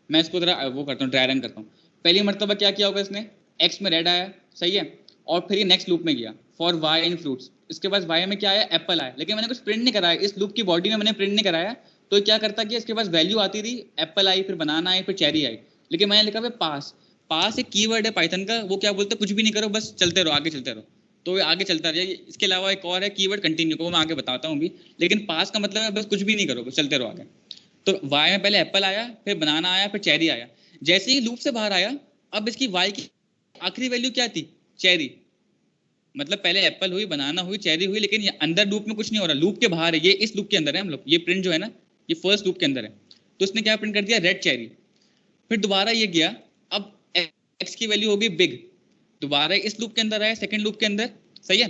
Speaker 1: मैं इसको जरा वो करता हूँ, ड्राई रन करता हूँ। पहली मरतबा क्या किया होगा इसने, एक्स में रेड आया, सही है, और फिर ये नेक्स्ट लूप में गया फॉर वाई इन फ्रूट्स। इसके बाद वाई में क्या आया, एप्पल आया, लेकिन मैंने कुछ प्रिंट नहीं कराया, इस लूप की बॉडी में मैंने प्रिंट नहीं कराया। तो क्या करता कि इसके पास वैल्यू आती रही, एप्पल आई, फिर बनाना आई, फिर चेरी आई, लेकिन मैंने लिखा पास। पास एक कीवर्ड है पाइथन का, वो क्या बोलते हैं, कुछ भी नहीं करो, बस चलते रहो, आगे चलते रहो, तो आगे चलता रहे। इसके अलावा एक और है कीवर्ड कंटिन्यू, को मैं आगे बताता हूँ भी, लेकिन पास का मतलब है बस कुछ भी नहीं करो, बस चलते रहो आगे। तो वाई में पहले एप्पल आया, फिर बनाना आया, फिर चेरी आया। जैसे ही लूप से बाहर आया, अब इसकी वाई की आखिरी वैल्यू क्या थी, चेरी। मतलब पहले एप्पल हुई, बनाना हुई, चेरी हुई, लेकिन ये अंदर लूप में कुछ नहीं हो रहा, लूप के बाहर है, ये इस लूप के अंदर है हम लोग। ये प्रिंट जो है ना, ये फर्स्ट लूप के अंदर है। तो इसने क्या प्रिंट कर दिया, रेड चेरी। फिर दोबारा ये गया, अब एक्स की वैल्यू होगी बिग, दोबारा इस लूप के अंदर आया, सेकंड लूप के अंदर, सही है।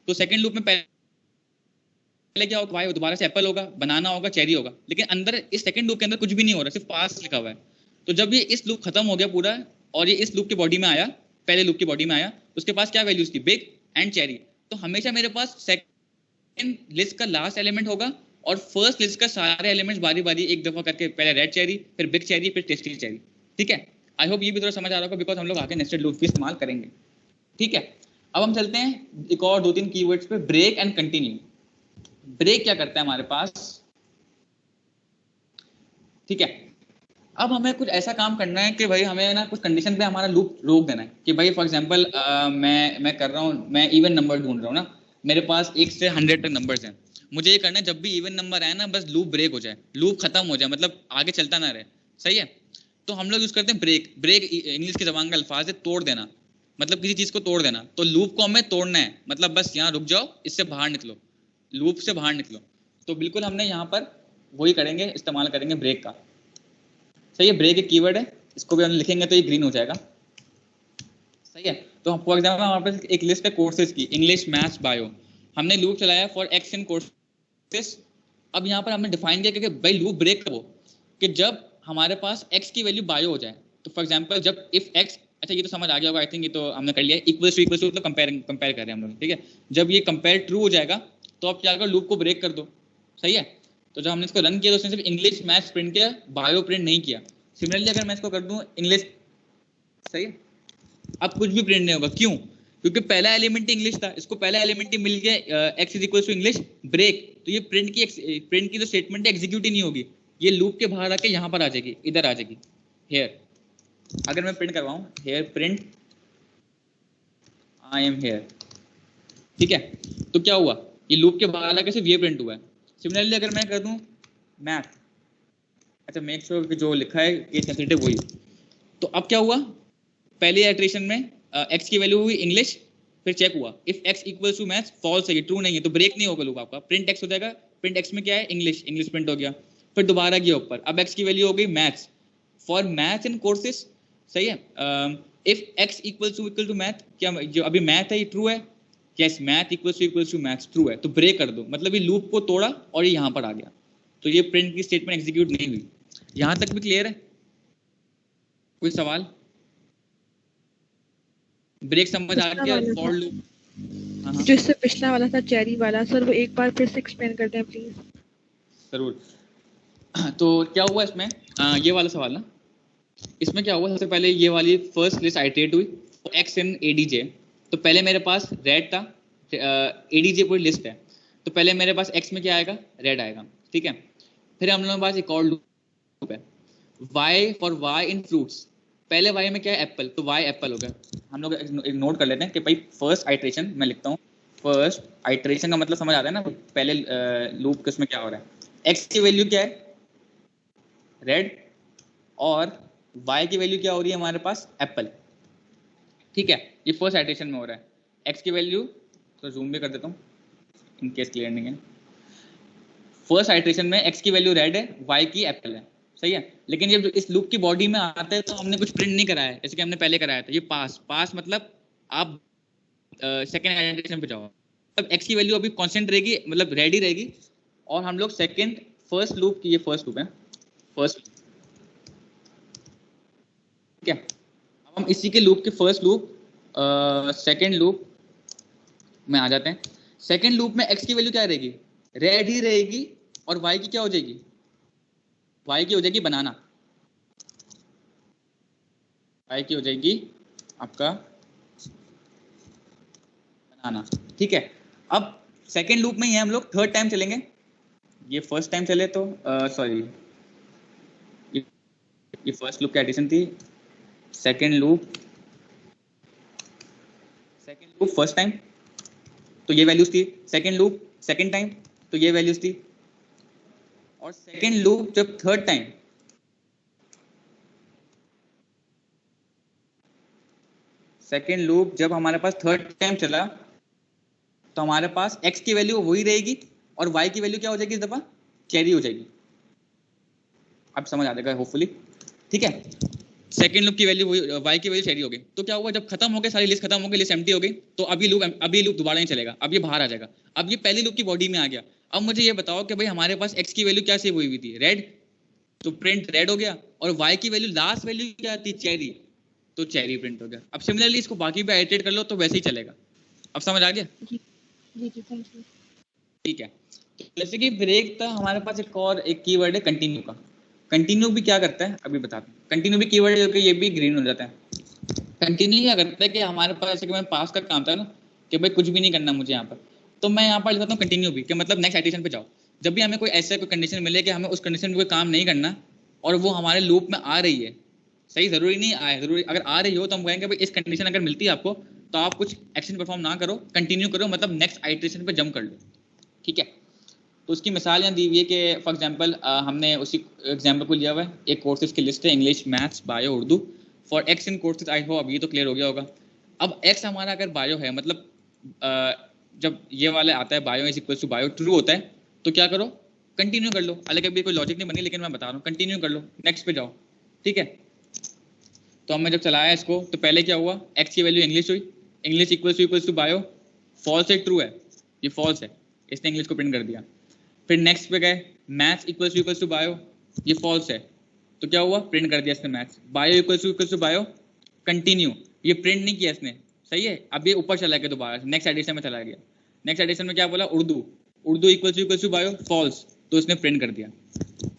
Speaker 1: तो सेकंड लूप में पहले क्या होगा, वाई, दोबारा से एप्पल होगा, बनाना होगा, चेरी होगा, लेकिन अंदर इस सेकंड लूप के अंदर कुछ भी नहीं हो रहा, सिर्फ पास लिखा हुआ है। तो जब ये इस लूप खत्म हो गया पूरा, और ये इस लूप की बॉडी में आया, पहले लूप की बॉडी में आया, उसके पास क्या वैल्यूज थी, बिग, एंड चेरी, तो हमेशा मेरे पास सेकंड लिस्ट का लास्ट एलिमेंट होगा और फर्स्ट लिस्ट का सारे एलिमेंट्स बारी बारी एक दफा करके, पहले रेड चेरी, फिर बिग चेरी, फिर टेस्टी चेरी। ठीक है, आई होप ये भी थोड़ा समझ आ रहा होगा, बिकॉज हम लोग आगे नेस्टेड लूप भी इस्तेमाल करेंगे। ठीक है, अब हम चलते हैं एक और 2-3 कीवर्ड्स पे, ब्रेक एंड कंटिन्यू। ब्रेक क्या करता है हमारे पास? ठीक है, अब हमें कुछ ऐसा काम करना है कि भाई हमें ना कुछ कंडीशन पे हमारा लूप रोक देना है कि भाई फॉर एग्जांपल मैं कर रहा हूँ, मैं इवन नंबर ढूंढ रहा हूँ ना, मेरे पास 1 से 100 तक नंबर्स हैं, मुझे ये करना है जब भी इवन नंबर आए ना बस लूप ब्रेक हो जाए, लूप खत्म हो जाए, मतलब आगे चलता ना रहे। सही है, तो हम लोग यूज करते हैं ब्रेक। ब्रेक इंग्लिश की जबान का अल्फाज है तोड़ देना, मतलब किसी चीज को तोड़ देना। तो लूप को हमें तोड़ना है, मतलब बस यहाँ रुक जाओ, इससे बाहर निकलो, लूप से बाहर निकलो। तो बिल्कुल हमने यहाँ पर वही करेंगे, इस्तेमाल करेंगे ब्रेक का। सही है, ब्रेक एक कीवर्ड है, इसको भी हम लिखेंगे तो ये ग्रीन हो जाएगा। सही है, तो फॉर एग्जाम्पल हमारे पास एक लिस्ट है कोर्सेज की, इंग्लिश, मैथ्स, बायो, हमने लूप चलाया फॉर एक्स इन कोर्सेज। अब यहाँ पर हमने डिफाइन किया कि भाई लूप ब्रेक कब हो, कि जब हमारे पास x की वैल्यू बायो हो जाए। तो फॉर एग्जांपल जब इफ x, अच्छा ये तो समझ आ गया होगा आई थिंक, ये तो हमने कर लिया, इक्वल्स टू मतलब कंपेयर कर रहे हैं हम लोग। ठीक है, जब ये कंपेयर ट्रू हो जाएगा तो आप क्या करो, लूप को ब्रेक कर दो। सही है, तो जब हमने इसको रन किया तो उसने सिर्फ इंग्लिश मैथ्स प्रिंट किया, बायो प्रिंट नहीं किया। सिमिलरली अगर मैं इसको कर दूं इंग्लिश, सही है, अब कुछ भी प्रिंट नहीं होगा। क्यों? क्योंकि पहला एलिमेंट इंग्लिश था, इसको पहला एलिमेंट ही मिल गया x is equal to English break, तो ये प्रिंट की जो स्टेटमेंट है एग्जीक्यूट ही नहीं होगी, ये लूप के बाहर आके यहाँ पर आ जाएगी, इधर आ जाएगी। हेयर अगर मैं प्रिंट करवाऊं, hair print I am hair, ठीक है, तो क्या हुआ, ये लूप के बाहर आके सिर्फ ये प्रिंट हुआ है। सिमिलरली अगर मैं कर दूं मैथ, अच्छा मेक श्योर कि जो लिखा है केस सेंसिटिव वही, तो अब क्या हुआ, पहले इटरेशन में x की वैल्यू हुई इंग्लिश, फिर चेक हुआ if x equals to maths, false है, ये ट्रू नहीं है, तो ब्रेक नहीं होगा लूप आपका, प्रिंट x हो जाएगा। प्रिंट x में क्या है, इंग्लिश, इंग्लिश प्रिंट हो गया, फिर दोबारा गया ऊपर, अब x की वैल्यू हो गई maths, for maths in courses. सही है, if x equals to math, क्या जो अभी मैथ है ये ट्रू है, yes math equals to maths true है, तो ब्रेक कर दो, मतलब ये लूप को तोड़ा और ये यहाँ पर आ गया, तो ये प्रिंट की स्टेटमेंट एग्जीक्यूट नहीं हुई। यहाँ तक भी क्लियर है? कोई सवाल? ब्रेक समझ आ गया? फॉर लूप
Speaker 4: जो इससे पिछला वाला था चेरी वाला सर, वो एक बार फिर से एक्सप्लेन कर दें प्लीज।
Speaker 1: जरूर। तो क्या हुआ इसमें, ये वाला सवाल ना, इसमें क्या हुआ, सबसे पहले ये वाली फर्स्ट लिस्ट आइटरेट हुई एक्स इन एडीजे, तो पहले मेरे पास रेड था, एडीजे पूरी लिस्ट है, तो पहले मेरे पास एक्स में क्या आएगा, रेड आएगा। ठीक है, फिर हम लोगों के पास एक और लूप है, y for y in fruits, पहले वाई में क्या है, एप्पल, तो वाई एप्पल हो गया। हम लोग एक नोट कर लेते हैं कि भाई फर्स्ट आइटरेशन मैं लिखता हूँ, फर्स्ट आइटरेशन का मतलब समझ आता है ना, पहले लूप के उसमें क्या हो रहा है, एक्स की वैल्यू क्या है, रेड, और y की वैल्यू क्या हो रही है हमारे पास, एप्पल। ठीक है, ये फर्स्ट आइटरेशन में हो रहा है, x की वैल्यू, तो जूम भी कर देता हूँ इन केस क्लियर नहीं है, फर्स्ट आइटरेशन में x की वैल्यू रेड है, y की एप्पल है। सही है, लेकिन जब इस लूप की बॉडी में आता है तो हमने कुछ प्रिंट नहीं कराया है, जैसे कि हमने पहले कराया था, ये पास मतलब आप सेकेंड आइटरेशन पे जाओ, तब x की वैल्यू अभी कांस्टेंट रहेगी, मतलब रेड ही रहेगी, और हम लोग सेकेंड फर्स्ट लूप की, ये फर्स्ट लूप है, फर्स्ट, ठीक है, अब हम इसी के लूप के फर्स्ट लूप सेकेंड लूप में आ जाते हैं। सेकेंड लूप में x की वैल्यू क्या रहेगी, रेड ही रहेगी, और y की क्या हो जाएगी, y की हो जाएगी बनाना, y की हो जाएगी आपका बनाना। ठीक है, अब सेकेंड लूप में ही है हम लोग, थर्ड टाइम चलेंगे, ये फर्स्ट टाइम चले तो सॉरी, ये फर्स्ट लूप की एडिशन थी, सेकेंड लूप फर्स्ट टाइम, तो ये वैल्यूज थी, सेकेंड लूप सेकेंड टाइम, तो ये वैल्यूज थी, और सेकेंड लूप जब थर्ड टाइम, सेकेंड लूप जब हमारे पास थर्ड टाइम चला तो हमारे पास x की वैल्यू वही रहेगी और y की वैल्यू क्या हो जाएगी, इस दफा चेरी हो जाएगी। अब समझ आ जाएगा होपफुली। ठीक है, सेकेंड लूप की वैल्यू y की वैल्यू चेरी हो गई, तो क्या हुआ, जब खत्म हो गए सारी लिस्ट खत्म हो गई, लिस्ट एम्प्टी हो गई, तो अभी लूप दोबारा नहीं चलेगा, अब ये बाहर आ जाएगा, अब ये पहली लूप की बॉडी में आ गया। अब मुझे ये बताओ कि भाई हमारे पास x की वैल्यू क्या सेव हुई थी, रेड, तो प्रिंट रेड हो गया, और y की वैल्यू लास्ट वैल्यू क्या थी, चेरी, तो चेरी प्रिंट हो गया। अब सिमिलरली इसको बाकी भी आइटरेट कर लो तो वैसे ही चलेगा। अब समझ आ गया?
Speaker 4: जी जी जी, थैंक यू।
Speaker 1: ठीक है, तो जैसे कि ब्रेक था, हमारे पास एक कीवर्ड है कंटिन्यू का। कंटिन्यू भी क्या करता है अभी बताते हैं। कंटिन्यू भी कीवर्ड है, ये भी ग्रीन हो जाता है। कंटिन्यू क्या करता है कि हमारे पास जैसे कि मैं पास का काम था ना कि भाई कुछ भी नहीं करना मुझे यहाँ पर, तो मैं यहाँ पर लिखता हूँ कंटिन्यू भी, कि मतलब नेक्स्ट इटरेशन पे जाओ। जब भी हमें कोई ऐसा कोई कंडीशन मिले कि हमें उस कंडीशन में कोई काम नहीं करना और वो हमारे लूप में आ रही है, सही, जरूरी नहीं आए, जरूरी अगर आ रही हो तो हम कहेंगे भाई इस कंडीशन अगर मिलती है आपको तो आप कुछ एक्शन परफॉर्म ना करो, कंटिन्यू करो, मतलब नेक्स्ट आइटरेशन पे जंप कर लो। ठीक है, तो उसकी मिसाल यहाँ दी हुई है कि फॉर एग्जांपल हमने उसी एग्जांपल को लिया हुआ है, एक कोर्सेज की लिस्ट है, English, maths, bio, Urdu. For x in courses, I hope अब ये तो क्लियर हो गया होगा। अब एक्स हमारा अगर बायो है, मतलब जब ये वाले आता है bio is equal to bio true होता है, तो क्या करो, कंटिन्यू कर लो। हालांकि अभी कोई लॉजिक नहीं बनी, लेकिन मैं बता रहा हूँ, कंटिन्यू कर लो, नेक्स्ट पे जाओ। ठीक है, तो हमने जब चलाया इसको तो पहले क्या हुआ, एक्स की वैल्यू इंग्लिश हुई, English equals to bio, false है ट्रू है, ये फॉल्स है, इसने इंग्लिश को प्रिंट कर दिया। फिर नेक्स्ट पे गए, मैथ्स इक्वल्स टू बायो, ये फॉल्स है, तो क्या हुआ, प्रिंट कर दिया इसने maths. Bio equals to bio, continue, ये प्रिंट नहीं किया इसने, सही है। अब ये ऊपर चला गया दोबारा, नेक्स्ट एडिशन में चला गया। नेक्स्ट एडिशन में क्या बोला, Urdu, Urdu equals to bio, false, तो इसने प्रिंट कर दिया।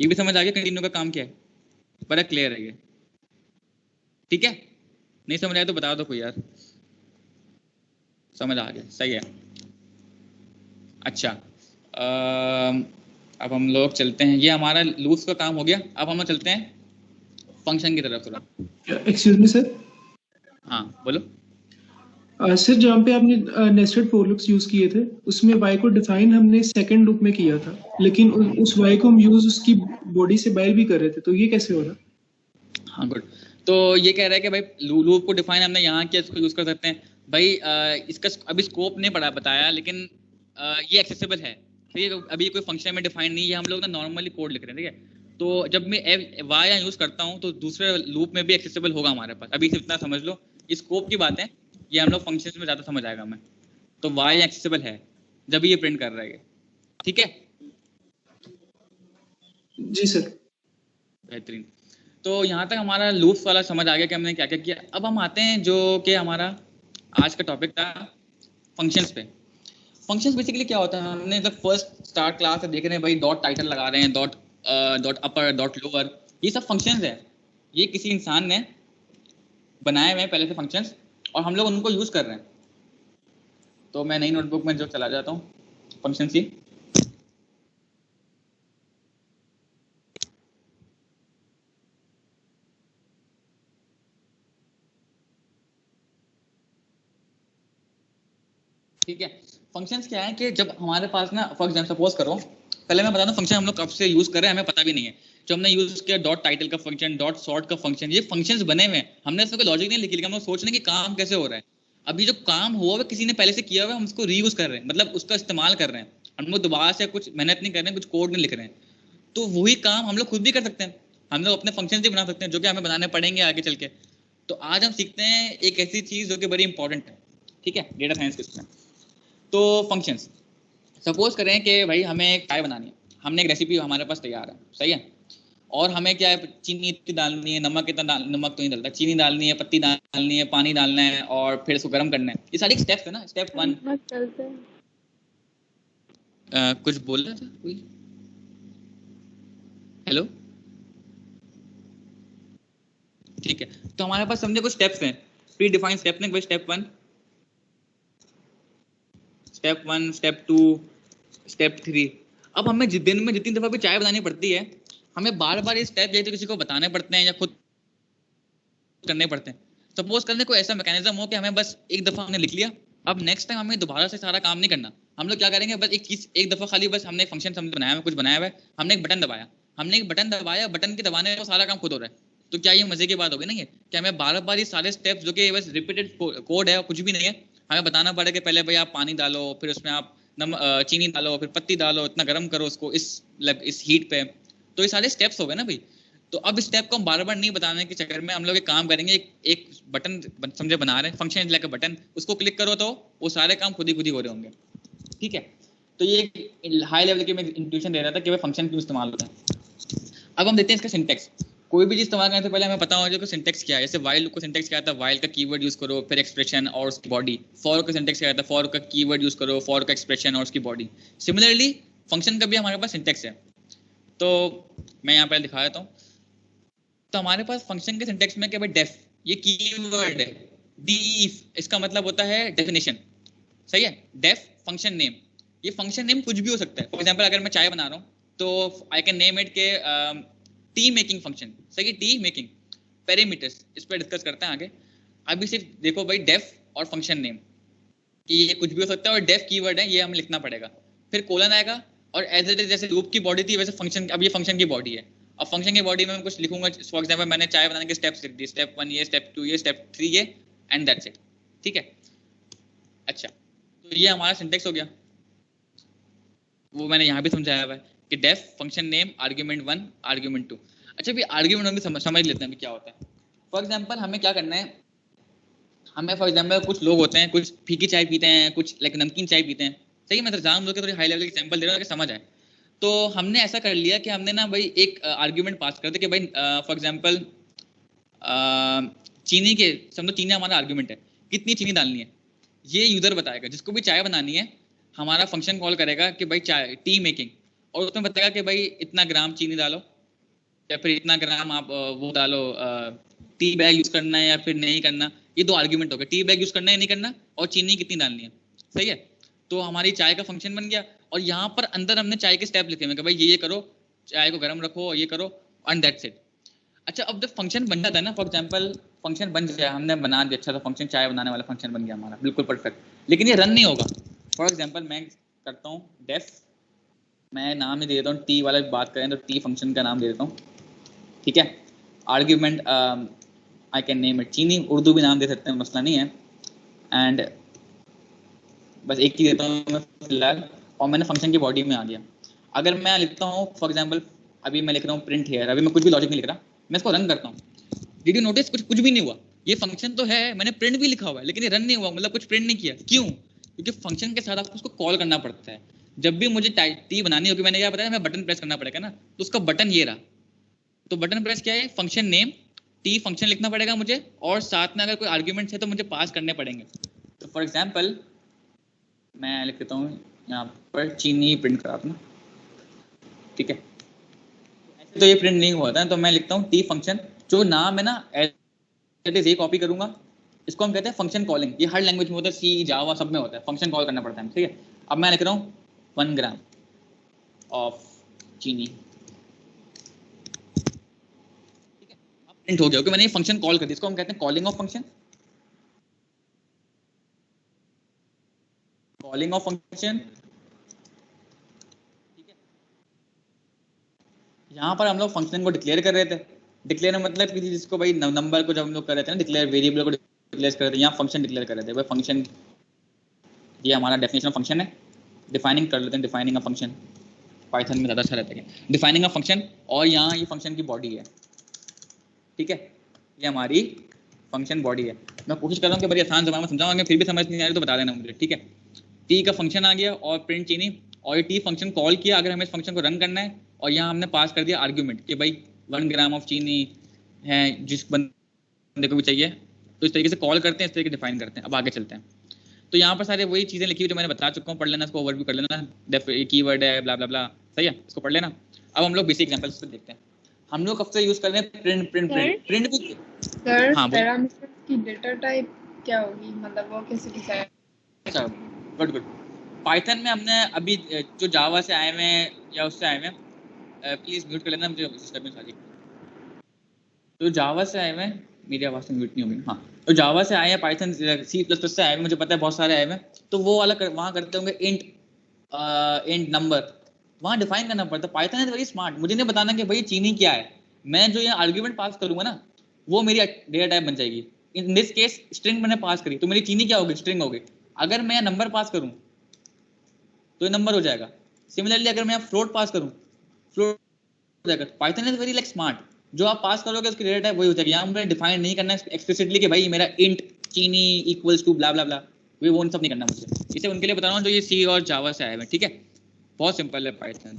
Speaker 1: ये भी समझ आ गया कंटिन्यू का काम क्या है, बड़ा क्लियर है ये। ठीक है, नहीं समझ आया तो बता दो कोई यार, समझ आ गया, सही है। अच्छा, अब हम लोग चलते हैं, ये हमारा लूप्स का काम हो गया। अब हम लोग चलते हैं फंक्शन की तरफ थोड़ा।
Speaker 5: Excuse me sir.
Speaker 1: हाँ बोलो।
Speaker 5: सर जहाँ पे आपने नेस्टेड फॉर लूप्स यूज किए थे, उसमें y को डिफाइन हमने सेकंड लूप में किया था, लेकिन उस y को हम यूज उसकी बॉडी से बाहर भी कर रहे थे, तो ये कैसे हो रहा?
Speaker 1: हाँ गुड, तो ये कह रहा है कि भाई लूप को डिफाइन हमने यहाँ किया, इसको यूज कर सकते हैं भाई। इसका अभी स्कोप नहीं पड़ा बताया, लेकिन ये एक्सेसिबल है। ठीक है, अभी कोई फंक्शन में डिफाइन नहीं है, हम लोग ना नॉर्मली कोड लिख रहे हैं। ठीक है, तो जब मैं वाई यहाँ यूज करता हूँ तो दूसरे लूप में भी एक्सेसिबल होगा हमारे पास। अभी सिर्फ इतना समझ लो, स्कोप की बात है, ये हम लोग फंक्शंस में ज्यादा समझ आएगा हमें। तो वाई एक्सेसिबल है जब ये प्रिंट कर रहा है, ठीक है।
Speaker 5: जी सर,
Speaker 1: बेहतरीन। तो यहाँ तक हमारा लूप्स वाला समझ आ गया कि हमने क्या क्या किया। अब हम आते हैं जो कि हमारा आज का टॉपिक था, फंक्शंस पे। फंक्शंस बेसिकली क्या होता है, हमने जब फर्स्ट स्टार्ट क्लास से देख रहे हैं भाई, डॉट टाइटल लगा रहे हैं, डॉट अपर, डॉट लोअर, ये सब फंक्शंस है। ये किसी इंसान ने बनाए हुए हैं पहले से फंक्शंस, और हम लोग उनको यूज कर रहे हैं। तो मैं नई नोटबुक में जो चला जाता हूँ फंक्शंस की। ठीक है, फंक्शंस क्या है कि जब हमारे पास ना, फॉर एग्जाम्पल सपोज करो, पहले मैं बता दूं फंक्शन हम लोग कब से यूज कर रहे हैं हमें पता भी नहीं है। जो हमने यूज किया डॉट टाइटल का फंक्शन, डॉट सॉर्ट का फंक्शन, ये फंक्शंस बने हुए हैं, हमने इसमें कोई लॉजिक नहीं लिखी, लेकिन हम लोग सोच रहे हैं कि काम कैसे हो रहा है। अभी जो काम हुआ है किसी ने पहले से किया हुआ है, हम उसको रीयूज कर रहे हैं, मतलब उसका इस्तेमाल कर रहे हैं। हम लोग दोबारा से कुछ मेहनत नहीं कर रहे हैं, कुछ कोड नहीं लिख रहे हैं। तो वही काम हम लोग खुद भी कर सकते हैं, हम लोग अपने फंक्शन भी बना सकते हैं, जो कि हमें बनाने पड़ेंगे आगे चल के। तो आज हम सीखते हैं एक ऐसी चीज जो कि बड़ी इंपॉर्टेंट है, ठीक है, डेटा साइंस के उसमें। तो फंक्शंस, सपोज करें कि भाई हमें एक चाय बनानी है, हमने एक रेसिपी हमारे पास तैयार है, सही है, और हमें क्या है, चीनी इतनी डालनी है, नमक इतना नमक तो नहीं डलता, चीनी डालनी है, पत्ती डालनी है, पानी डालना है, और फिर इसको गर्म करना है। ये सारी स्टेप्स है ना, स्टेप 1। कुछ बोल रहा था कोई? हेलो, ठीक है, तो हमारे पास समझे कुछ स्टेप्स हैं, प्री डिफाइंड स्टेप ने, स्टेप 1, स्टेप 2, स्टेप 3। अब हमें दिन में जितनी दफा भी चाय बनानी पड़ती है, हमें बार बार ये स्टेप तो किसी को बताने पड़ते हैं या खुद करने पड़ते हैं। सपोज करने कोई ऐसा मैकेनिज्म हो कि हमें बस एक दफा हमने लिख लिया, अब नेक्स्ट टाइम हमें दोबारा से सारा काम नहीं करना। हम लोग क्या करेंगे, बस एक चीज एक दफा खाली, बस हमने फंक्शन बनाया है, कुछ बनाया हुआ है, हमने एक बटन दबाया, बटन के दबाने में सारा काम खुद हो रहा है। तो क्या ये मजे की बात होगी? नहीं है कि हमें बार बार ये सारे स्टेप्स जो कि बस रिपीटेड कोड है, कुछ भी नहीं है, हमें बताना पड़े कि पहले भाई आप पानी डालो, फिर उसमें आप चीनी डालो, फिर पत्ती डालो, इतना गर्म करो उसको इस हीट पे। तो ये सारे स्टेप्स हो गए ना भाई। तो अब स्टेप को हम बार बार नहीं बताने के चक्कर में हम लोग एक काम करेंगे, एक बटन समझे बना रहे हैं, फंक्शन लाइक अ बटन, उसको क्लिक करो तो वो सारे काम खुद ही हो रहे होंगे, ठीक है। तो ये हाई लेवल के मैं इंट्यूशन दे रहा था कि भाई फंक्शन क्यों इस्तेमाल होता है। अब हम देखते हैं इसका सिंटेक्स। कोई भी चीज इस्तेमाल करने से पहले हमें पता होना चाहिए कि सिंटेक्स क्या है। जैसे वाइल को सिंटेक्स क्या आता है, वाइल का कीवर्ड यूज करो फिर एक्सप्रेशन और उसकी बॉडी। फॉर का सिंटेक्स क्या आता है, फॉर का कीवर्ड यूज करो, फॉर का एक्सप्रेशन और उसकी बॉडी। सिमिलरली फंक्शन का भी हमारे पास सिंटेक्स है। तो मैं यहाँ पर दिखा देता हूँ। तो हमारे पास फंक्शन के सिंटेक्स में क्या भाई, डेफ ये कीवर्ड है, डीफ इसका मतलब होता है डेफिनेशन, सही है। डेफ फंक्शन नेम, ये फंक्शन नेम कुछ भी हो सकता है। फॉर एग्जांपल अगर मैं चाय बना रहा हूँ तो आई कैन नेम इट के टी मेकिंग फंक्शन, सही है, टी मेकिंग। पैरामीटर्स इस पर डिस्कस करते हैं आगे। अभी सिर्फ देखो भाई डेफ और फंक्शन नेम कि ये कुछ भी हो सकता है, और डेफ कीवर्ड है, ये हमें लिखना पड़ेगा। फिर कोलन आएगा, और एज इट इज जैसे लूप की बॉडी थी वैसे फंक्शन, अब ये फंक्शन की बॉडी है। अब फंक्शन की बॉडी में मैं कुछ लिखूंगा। फॉर एग्जांपल मैंने चाय बनाने के स्टेप्स लिख दिए, स्टेप 1 ये, स्टेप 2 ये, स्टेप 3 ये, एंड दैट्स इट, ठीक है। अच्छा, तो ये हमारा सिंटेक्स हो गया, वो मैंने यहाँ भी समझाया हुआ है कि def function name argument 1 argument 2। अच्छा, भी आर्ग्यूमेंट 1 भी समझ लेते हैं कि क्या होता है। फॉर एग्जांपल हमें क्या करना है, हमें फॉर एग्जांपल कुछ लोग होते हैं, कुछ फीकी चाय पीते हैं, कुछ लाइक नमकीन चाय पीते हैं, सही है। मैं एग्जाम लोग थोड़ी हाई लेवल के एग्जांपल दे रहा हूँ ताकि समझ आए। तो हमने ऐसा कर लिया कि हमने ना भाई एक आर्ग्यूमेंट पास कर दिया कि भाई फॉर एग्जांपल चीनी के, समझो चीनी हमारा आर्ग्यूमेंट है, कितनी चीनी डालनी है ये यूजर बताएगा। जिसको भी चाय बनानी है हमारा फंक्शन कॉल करेगा कि भाई चाय टी मेकिंग, और उसमें बताएगा कि भाई इतना ग्राम चीनी डालो, या फिर इतना ग्राम आप वो डालो, टी बैग यूज करना है या फिर नहीं करना। ये दो आर्ग्यूमेंट हो गए, टी बैग यूज करना है नहीं करना, और चीनी कितनी डालनी है, सही है। तो हमारी चाय का फंक्शन बन गया, और यहाँ पर अंदर हमने चाय के स्टेप लिखे हुए कि भाई ये करो, चाय को गर्म रखो, ये करो, एंड दैट्स इट। अच्छा, अब जब फंक्शन बन जाता है ना, फॉर एग्जांपल फंक्शन बन गया, हमने बना दिया, अच्छा सा फंक्शन, चाय बनाने वाला फंक्शन बन गया हमारा, बिल्कुल परफेक्ट, लेकिन ये रन नहीं होगा। फॉर एग्जांपल मैं करता हूँ डेफ, मैं नाम ही दे देता हूँ, टी वाला बात करें तो टी फंक्शन का नाम दे देता हूँ, ठीक है। Argument I can name it चीनी, उर्दू भी नाम दे सकते हैं, मसला नहीं है। एंड बस एक ही देता हूँ मैं फिलहाल, और मैंने फंक्शन की बॉडी में आ गया। अगर मैं लिखता हूँ फॉर एग्जांपल, अभी मैं लिख रहा हूँ प्रिंट हेयर, अभी मैं कुछ भी लॉजिक नहीं लिख रहा, मैं इसको रन करता हूँ, डिड यू नोटिस कुछ भी नहीं हुआ। ये फंक्शन तो है, मैंने प्रिंट भी लिखा हुआ है, लेकिन ये रन नहीं हुआ, मतलब कुछ प्रिंट नहीं किया। क्यों? क्योंकि फंक्शन के साथ आपको उसको कॉल करना पड़ता है। जब भी मुझे टी बनानी होगी, मैंने क्या बताया, मैं बटन प्रेस करना पड़ेगा ना, तो उसका बटन ये रहा। तो बटन प्रेस क्या है, फंक्शन नेम टी फंक्शन लिखना पड़ेगा मुझे, और साथ में अगर कोई आर्ग्यूमेंट्स है तो मुझे पास करने पड़ेंगे। तो फॉर एग्जांपल मैं लिख देता हूँ यहाँ पर चीनी प्रिंट करा दूँ, ठीक है। ऐसे तो ये प्रिंट नहीं हुआ था, तो मैं लिखता हूँ टी फंक्शन, जो नाम है ना एज ये कॉपी करूंगा, इसको हम कहते हैं फंक्शन कॉलिंग। ये हर लैंग्वेज में होता है, सी जावा सब में होता है, फंक्शन कॉल करना पड़ता है, ठीक है। अब मैं लिख रहा हूँ 1 ग्राम ऑफ चीनी, ठीक है। अब प्रिंट हो गया क्योंकि मैंने ये फंक्शन कॉल कर दिया, इसको हम कहते हैं calling of function, calling of function, ठीक है। यहाँ पर हम लोग फंक्शन को डिक्लेयर कर रहे थे। डिक्लेयर मतलब किसी चीज को भाई नंबर को जब हम लोग कर रहे थे ना डिक्लेयर, वेरिएबल को डिक्लेयर कर रहे थे, यहाँ फंक्शन डिक्लेयर कर रहे थे। भाई फंक्शन, ये हमारा डेफिनेशन ऑफ फंक्शन है। डिफाइनिंग कर लेते हैं, डिफाइनिंग अ फंक्शन, पाइथन में ज़्यादा अच्छा रहता है डिफाइनिंग अ फंक्शन। और यहाँ ये फंक्शन की बॉडी है, ठीक है, ये हमारी फंक्शन बॉडी है। मैं कोशिश कर रहा हूँ कि बड़ी आसान जबान में समझाऊंगा, फिर भी समझ नहीं आ रही तो बता देना मुझे, ठीक है। टी का फंक्शन आ गया और प्रिंट चीनी, और ये टी फंक्शन कॉल किया अगर हमें इस फंक्शन को रन करना है, और यहाँ हमने पास कर दिया आर्ग्यूमेंट कि भाई 1 ग्राम ऑफ चीनी है, जिस बंदे को भी चाहिए। तो इस तरीके से कॉल करते हैं, इस तरीके से डिफाइन करते हैं। अब आगे चलते हैं। तो यहाँ पर सारे वही चीज़ें लिखी हुई जो मैंने बता चुका हूँ, पढ़ लेना, इसको ओवरव्यू कर लेना, कीवर्ड है, ब्ला ब्ला ब्ला, सही है, इसको पढ़ लेना। अब हम लोग बेसिक एग्जांपल्स पे देखते हैं। हम लोग कब से यूज कर रहे हैं प्रिंट प्रिंट प्रिंट प्रिंट भी।
Speaker 3: सर
Speaker 1: हाँ,
Speaker 3: पैरामीटर की डेटा टाइप क्या होगी, मतलब वो कैसे डिसाइड?
Speaker 1: अच्छा, गुड गुड। पाइथन में हमने अभी जो जावा से आए हुए हैं या उससे आए हुए हैं, प्लीज म्यूट कर लेना, मुझे डिस्टर्बेंस आ रही है। तो जावा से आए हुए हैं, मेरी आवाज़ तो म्यूट नहीं होगी, हाँ। तो जावा से आए हैं, पाइथन C++ से आए हैं, मुझे पता है बहुत सारे आए हुए हैं। तो वो वाला वहाँ करते होंगे इंट नंबर, वहाँ डिफाइन करना पड़ता है। पाइथन इज वेरी स्मार्ट, मुझे नहीं बताना कि भाई चीनी क्या है, मैं जो ये आर्ग्यूमेंट पास करूंगा ना वो मेरी डेटा टाइप बन जाएगी। इन दिस केस स्ट्रिंग मैंने पास करी तो मेरी चीनी क्या होगी, स्ट्रिंग होगी। अगर मैं नंबर पास करूं तो ये नंबर हो जाएगा। सिमिलरली अगर मैं फ्लोट पास करूं, फ्लोट हो जाएगा। Python is very like smart, जो आप पास करोगे उसकी डेटा टाइप वही हो जाएगी। यहाँ मुझे डिफाइन नहीं करना एक्सप्लिसिटली कि भाई मेरा इंट चीनी इक्वल्स टू ब्ला ब्ला ब्ला, वो सब नहीं करना मुझे। इसे उनके लिए बता रहा हूँ जो ये सी और जावा से आए हैं, ठीक है। बहुत सिंपल है पाइथन।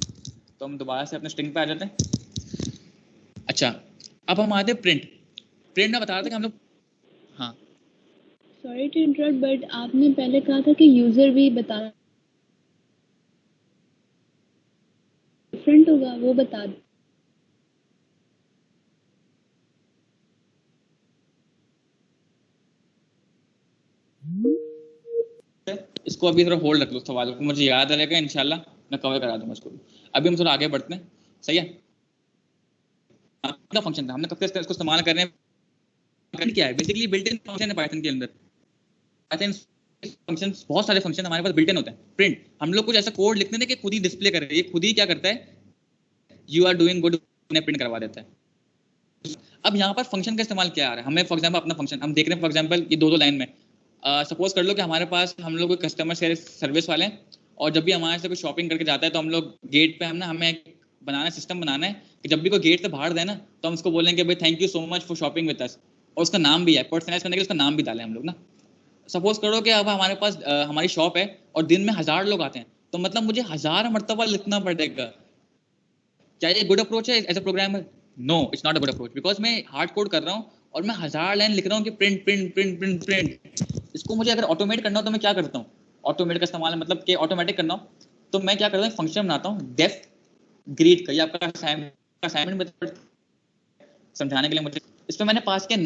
Speaker 1: तो हम दोबारा से अपने स्ट्रिंग पे आ जाते हैं। अच्छा, अब हम आते प्रिंट में बता रहे थे कि हम लोग, हाँ
Speaker 3: सॉरी टू इंटरप्ट, बट आपने पहले कहा था कि यूजर भी बता डिफरेंट होगा, वो बता दो।
Speaker 1: इसको अभी थोड़ा होल्ड रख लो सवाल को, मुझे याद रहेगा इंशाल्लाह मैं कवर करा दूंगा इसको। अभी हम थोड़ा आगे बढ़ते हैं, सही है। अपना फंक्शन था, हमने कब से इसको इस्तेमाल कर रहे हैं, क्या है बेसिकली बिल्ट इन फंक्शन है पाइथन के अंदर। पाइथन फंक्शंस, बहुत सारे फंक्शन हमारे पास बिल्ट इन होते हैं। प्रिंट, हम लोग कुछ ऐसा कोड लिखते हैं कि खुद ही डिस्प्ले कर रहे हैं, ये खुद ही क्या करता है, you are doing good print करवा देता है। अब यहाँ पर फंक्शन का इस्तेमाल क्या आ रहा है, हमें फॉर एग्जांपल अपना फंक्शन हम देख रहे हैं, फॉर एग्जांपल ये दो लाइन में सपोज कर लो कि हमारे पास हम लोग कस्टमर सर्विस वाले हैं, और जब भी हमारे से कोई शॉपिंग करके जाता है तो हम लोग गेट पे हमें एक बनाना सिस्टम बनाना है कि जब भी कोई गेट से बाहर दे ना तो हम उसको बोलेंगे भाई thank you so much for shopping with us, और उसका नाम भी है, पर्सनलाइज करने के लिए उसका नाम भी डालें हम लोग ना। सपोज करो कि अब हमारे पास हमारी शॉप है और दिन में 1000 लोग आते हैं, तो मतलब मुझे 1000 मरतबा लिखना पड़ेगा। क्या ये गुड अप्रोच है as a programmer? No, it's not a good approach, because मैं हार्ड कोड कर रहा हूँ और मैं 1000 लाइन लिख रहा हूँ कि print print print print print. इसको मुझे अगर ऑटोमेट करना हो तो मैं क्या करता हूँ, ऑटोमेट का इस्तेमाल मतलब कि ऑटोमेटिक करना हो तो मैं क्या करता हूँ, फंक्शन बनाता हूँ डेफ ग्रीट का। ये आपका असाइनमेंट समझाने के लिए मुझे इस पर मैंने पास किया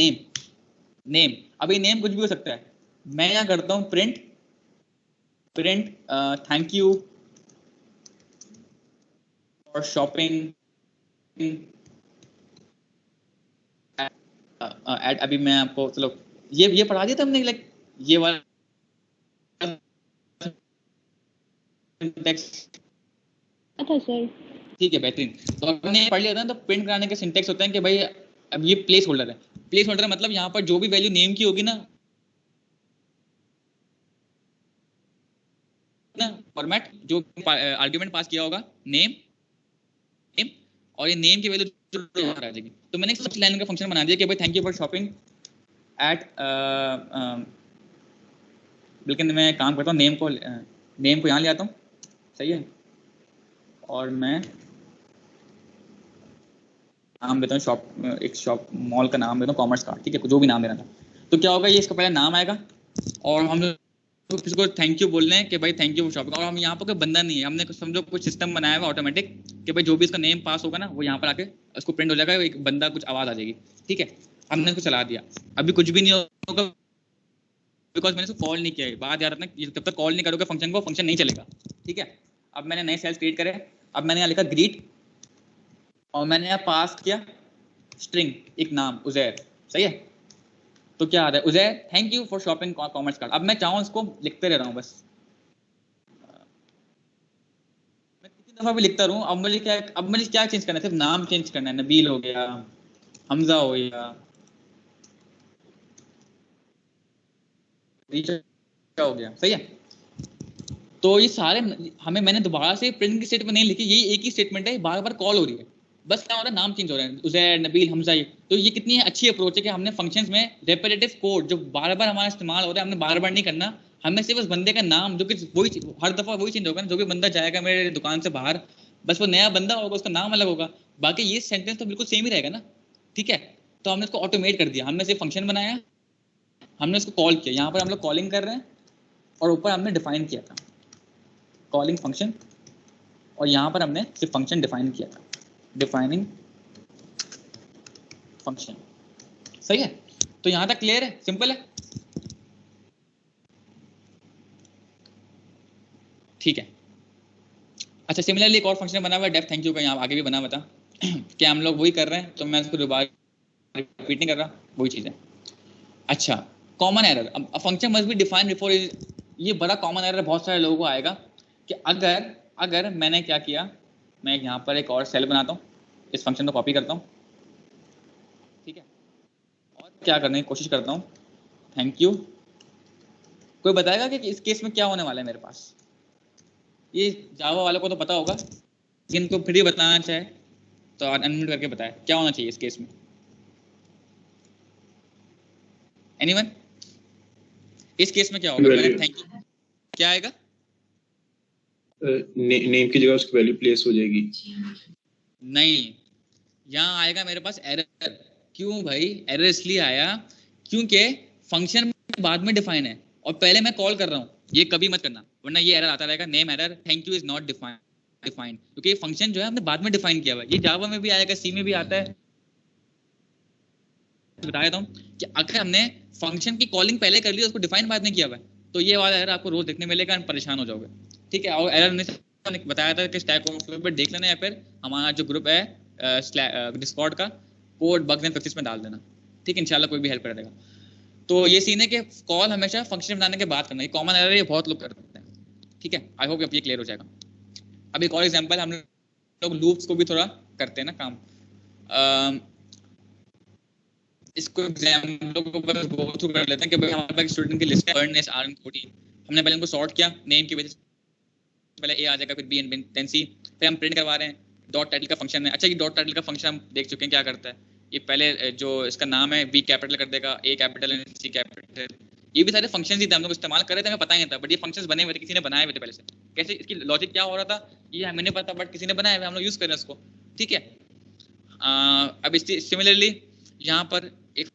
Speaker 1: नेम। अभी नेम कुछ भी हो सकता है, मैं यहाँ करता हूँ print thank you for shopping at. अभी मैं आपको चलो ये पढ़ा दिया था हमने, लाइक ये वाला सिंटैक्स,
Speaker 3: अच्छा सर,
Speaker 1: ठीक है बेहतरीन। तो हमने पढ़ लिया था तो प्रिंट कराने के सिंटैक्स होते हैं कि भाई अब ये प्लेस होल्डर है। प्लेस होल्डर मतलब यहाँ पर जो भी वैल्यू नेम की होगी ना फॉर्मेट, जो आर्गुमेंट पास किया होगा नेम, और ये नेम की वैल्यू जो आ जाएगी। तो मैंने एक सबसे लाइन का फंक्शन बना दिया कि भाई thank you for shopping at, लेकिन मैं काम करता हूँ नेम को यहाँ ले आता हूँ, सही है, और मैं नाम देता हूँ शॉप, एक शॉप मॉल का नाम देता हूँ कॉमर्स का, ठीक है, जो भी नाम देना था। तो क्या होगा, ये इसका पहले नाम आएगा और हम किसी को थैंक यू बोल रहे हैं कि भाई थैंक यू फॉर शॉपिंग, और हम यहाँ पर कोई बंदा नहीं है, हमने समझो कुछ सिस्टम बनाया हुआ ऑटोमेटिक कि भाई जो भी इसका नेम पास होगा ना वो यहाँ पर आके उसको प्रिंट हो जाएगा, एक बंदा कुछ आवाज आ जाएगी, ठीक है। हमने इसको चला दिया, अभी कुछ भी नहीं होगा बिकॉज मैंने इसको कॉल नहीं किया है। बात याद रखना, जब तक कॉल नहीं करोगे फंक्शन को, फंक्शन नहीं चलेगा, ठीक है। अब मैंने नए सेल्स क्रिएट करे, अब मैंने यहाँ लिखा ग्रीट और मैंने यहाँ पास किया स्ट्रिंग एक नाम उजैर, सही है। तो क्या आ रहा है, Uzair thank you for shopping commerce card. अब मैं चाहूँ इसको लिखते रह रहा हूँ, बस मैं कितनी दफा भी लिखता रहूँ। अब मुझे क्या चेंज करना है, सिर्फ नाम चेंज करना है, नबील हो गया, हमजा हो गया, रीचा हो गया, सही है। तो ये सारे हमें, मैंने दोबारा से प्रिंट की स्टेटमेंट नहीं लिखी, ये एक ही स्टेटमेंट है, बार बार कॉल हो रही है, बस क्या हो रहा है, नाम चेंज हो रहा है, उजैर, नबील, हमजा। ये तो ये कितनी अच्छी अप्रोच है कि हमने फंक्शंस में रेपिटेटिव कोड जो बार बार हमारा इस्तेमाल हो रहा है, हमने बार बार नहीं करना। हमें सिर्फ उस बंदे का नाम जो कि वही हर दफा वही चेंज होगा ना, जो भी बंदा जाएगा मेरे दुकान से बाहर, बस वो नया बंदा होगा, उसका नाम अलग होगा, बाकी ये सेंटेंस तो बिल्कुल सेम ही रहेगा ना, ठीक है। तो हमने इसको ऑटोमेट कर दिया, हमने सिर्फ फंक्शन बनाया, हमने उसको कॉल किया, यहाँ पर हम लोग कॉलिंग कर रहे हैं और ऊपर हमने डिफाइन किया था कॉलिंग फंक्शन, और यहाँ पर हमने सिर्फ फंक्शन डिफाइन किया था, डिफाइनिंग फंक्शन, सही है। तो यहाँ तक क्लियर है, सिंपल है, ठीक है। अच्छा, सिमिलरली एक और फंक्शन बना हुआ है डेफ थैंक यू का, यहाँ आगे भी बना हुआ था कि हम लोग वही कर रहे हैं, तो मैं इसको दोबारा रिपीट नहीं कर रहा, वही चीज़ है। अच्छा, कॉमन एरर, अब function must be define before, ये बड़ा कॉमन एरर बहुत सारे लोगों को आएगा कि अगर मैंने क्या किया, मैं यहाँ पर एक और सेल बनाता हूँ, इस फंक्शन को कॉपी करता हूँ, ठीक है, और क्या करने की कोशिश करता हूँ, थैंक यू। कोई बताएगा कि इस केस में क्या होने वाला है मेरे पास? ये जावा वालों को तो पता होगा, लेकिन को फिर भी बताना चाहे तो अनम्यूट करके बताए क्या होना चाहिए इस केस में। एनीवन? इस केस में क्या होगा, मैंने थैंक यू, क्या आएगा?
Speaker 6: नेम की जगह उसकी वैल्यू प्लेस हो जाएगी।
Speaker 1: नहीं, यहाँ आएगा मेरे पास एरर, क्यों भाई एरर इसलिए आया क्योंकि फंक्शन बाद में डिफाइन है और पहले मैं कॉल कर रहा हूँ। ये कभी मत करना वरना ये एरर आता रहेगा, name error, thank you is not defined, क्योंकि ये फंक्शन जो है हमने बाद में डिफाइन किया हुआ है। ये जावा में भी आएगा, सी में भी आता है। बता देता हूँ कि अगर हमने फंक्शन की कॉलिंग पहले कर ली, उसको डिफाइन बाद में किया हुआ है, तो ये वाला एरर आपको रोज देखने मिलेगा और परेशान हो जाओगे। ठीक है, और एरर ने बताया था कि स्टैक ओवरफ्लो पर देख लेना, या फिर हमारा जो ग्रुप है डिस्कॉर्ड का, कोड बग्स एंड फिक्सेस में डाल देना। ठीक है, इंशाल्लाह कोई भी हेल्प कर देगा। तो ये सीन है कि कॉल हमेशा फंक्शन बनाने के बाद करना, ये कॉमन एरर है, ये बहुत लोग करते हैं। ठीक है, आई होप अब ये क्लियर हो जाएगा। अब एक और एग्जांपल, हम लोग लूप्स को भी थोड़ा करते हैं ना काम। इसको एग्जांपल को बस गो थ्रू कर लेते हैं कि भाई हमारे पास स्टूडेंट की लिस्ट है, अर्न एस आर एन कोटी। हमने पहले इनको सॉर्ट किया नेम की वजह से, पहले ए आ जाएगा, फिर बी एंड देन सी, फिर हम प्रिंट करवा रहे हैं। डॉट टाइटल का फंक्शन है। अच्छा, ये डॉट टाइटल का फंक्शन हम देख चुके हैं क्या करता है। ये पहले जो इसका नाम है वी कैपिटल कर देगा, ए कैपिटल एंड सी कैपिटल। ये भी सारे फंक्शंस ही थे, हम लोग इस्तेमाल कर रहे थे, हमें पता ही नहीं था, बट ये फंक्शंस बने हुए थे, किसी ने बनाए हुए थे पहले से। कैसे, इसकी लॉजिक क्या हो रहा था ये हमें नहीं पता, बट किसी ने बनाया हुआ, हम लोग यूज कर रहे हैं उसको। ठीक है, अब सिमिलरली यहाँ पर एक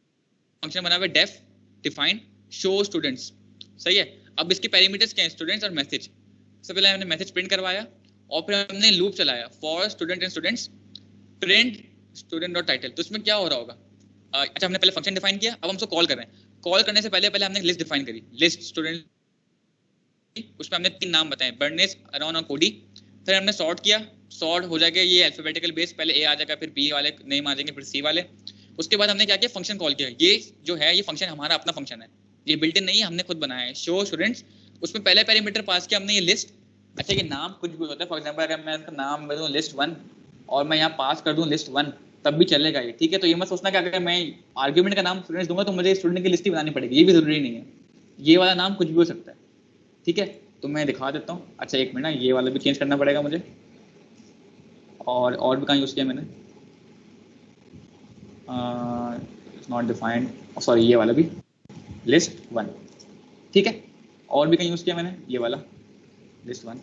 Speaker 1: फंक्शन बना हुआ है डेफ डिफाइन शो स्टूडेंट्स। सही है, अब इसके पैरामीटर्स क्या हैं, स्टूडेंट्स और मैसेज। सबसे पहले हमने मैसेज प्रिंट करवाया और फिर हमने लूप चलाया for student and students print student dot title. तो इसमें क्या हो रहा होगा, अच्छा हमने पहले फंक्शन डिफाइन किया, अब हम उसको कॉल कर रहे हैं। कॉल करने से पहले हमने लिस्ट डिफाइन करी, लिस्ट स्टूडेंट, उसमें हमने 3 नाम बताए, बर्नेस, अरॉन और कोडी। फिर हमने सॉर्ट किया, सॉर्ट हो जाएगा ये अल्फाबेटिकल बेस, पहले ए आ जाएगा, फिर बी वाले नेम आ जाएंगे, फिर सी वाले। उसके बाद हमने क्या किया, फंक्शन कॉल किया। ये जो है ये फंक्शन हमारा अपना फंक्शन है, ये बिल्ट इन नहीं है, हमने खुद बनाया है, शो स्टूडेंट्स। उसमें पहले पैरामीटर पास किया हमने ये लिस्ट। अच्छा, ये नाम कुछ भी होता है, फॉर एग्जांपल अगर मैं इसका नाम दूं लिस्ट 1 और मैं यहाँ पास कर दूं लिस्ट 1, तब भी चलेगा ये। ठीक है, तो ये मत सोचना कि अगर मैं आर्ग्यूमेंट का नाम स्टूडेंट्स दूंगा तो मुझे स्टूडेंट की लिस्ट ही बनानी पड़ेगी, ये भी जरूरी नहीं है। ये वाला नाम कुछ भी हो सकता है। ठीक है, तो मैं दिखा देता हूँ। अच्छा एक मिनट, ये वाला भी चेंज करना पड़ेगा मुझे, और भी कहाँ यूज़ किया मैंने, नॉट डिफाइंड, सॉरी ये वाला भी लिस्ट 1। ठीक है, और भी कहीं यूज़ किया मैंने ये वाला लिस्ट 1,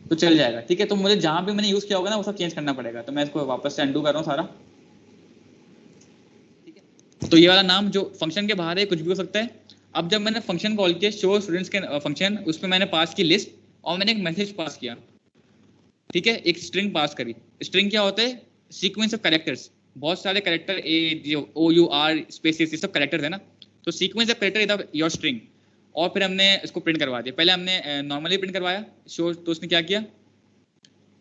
Speaker 1: तो चल जाएगा। ठीक है, तो मुझे जहाँ भी मैंने यूज़ किया होगा ना वो सब चेंज करना पड़ेगा, तो मैं इसको वापस से अंडू कर रहा हूँ सारा। ठीक है, तो ये वाला नाम जो फंक्शन के बाहर है कुछ भी हो सकता है। अब जब मैंने फंक्शन कॉल किया शो स्टूडेंट्स के फंक्शन, उसमें मैंने पास की लिस्ट और मैंने एक मैसेज पास किया। ठीक है, एक स्ट्रिंग पास करी। स्ट्रिंग क्या होता है, सीक्वेंस ऑफ कैरेक्टर्स, बहुत सारे character, A O U R spaces, ये सब कैरेक्टर्स है ना, तो sequence of character is your string. और फिर हमने इसको प्रिंट करवा दिया। पहले हमने नॉर्मली प्रिंट करवाया शो, तो उसने क्या किया,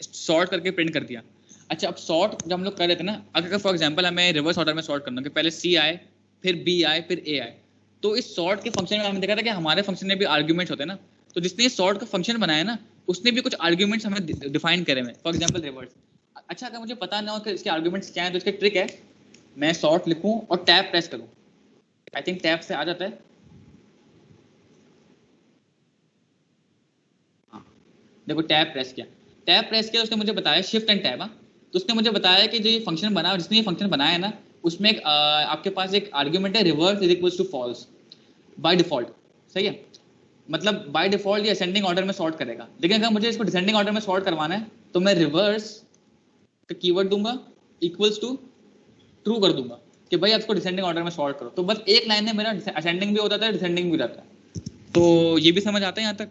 Speaker 1: सॉर्ट करके प्रिंट कर दिया। अच्छा, अब सॉर्ट जब हम लोग कर रहे थे ना, अगर फॉर एग्जांपल हमें रिवर्स ऑर्डर में सॉर्ट करना है कि पहले सी आए फिर बी आए फिर ए आए, तो इस सॉर्ट के फंक्शन में हमने देखा था कि हमारे फंक्शन में भी आर्ग्यूमेंट्स होते हैं ना, तो जिसने ये सॉर्ट का फंक्शन बनाया ना उसने भी कुछ आर्ग्यूमेंट्स हमें डिफाइन करे हुए, फॉर एग्जांपल रिवर्स। अच्छा, अगर मुझे पता ना हो कि इसके आर्ग्यूमेंट्स क्या है, तो इसकी ट्रिक है, मैं सॉर्ट लिखूं और टैब प्रेस करूं। आई थिंक टैब से आ जाता है, हाँ देखो टैब प्रेस किया, उसने मुझे बताया शिफ्ट एंड टैब। तो उसने मुझे बताया कि जो ये फंक्शन बना, जिसने ये फंक्शन बनाया है ना, उसमें आपके पास एक आर्ग्यूमेंट है reverse is equals to false by default. सही है, मतलब बाय डिफॉल्ट ये असेंडिंग ऑर्डर में सॉर्ट करेगा, लेकिन अगर मुझे इसको डिसेंडिंग ऑर्डर में सॉर्ट करवाना है तो मैं रिवर्स का कीवर्ड दूंगा इक्वल्स टू ट्रू कर दूंगा कि भाई आपको डिसेंडिंग ऑर्डर में सॉर्ट करो। तो बस एक लाइन में मेरा असेंडिंग भी होता है, डिसेंडिंग भी हो जाता है। तो ये भी समझ आता है यहाँ तक।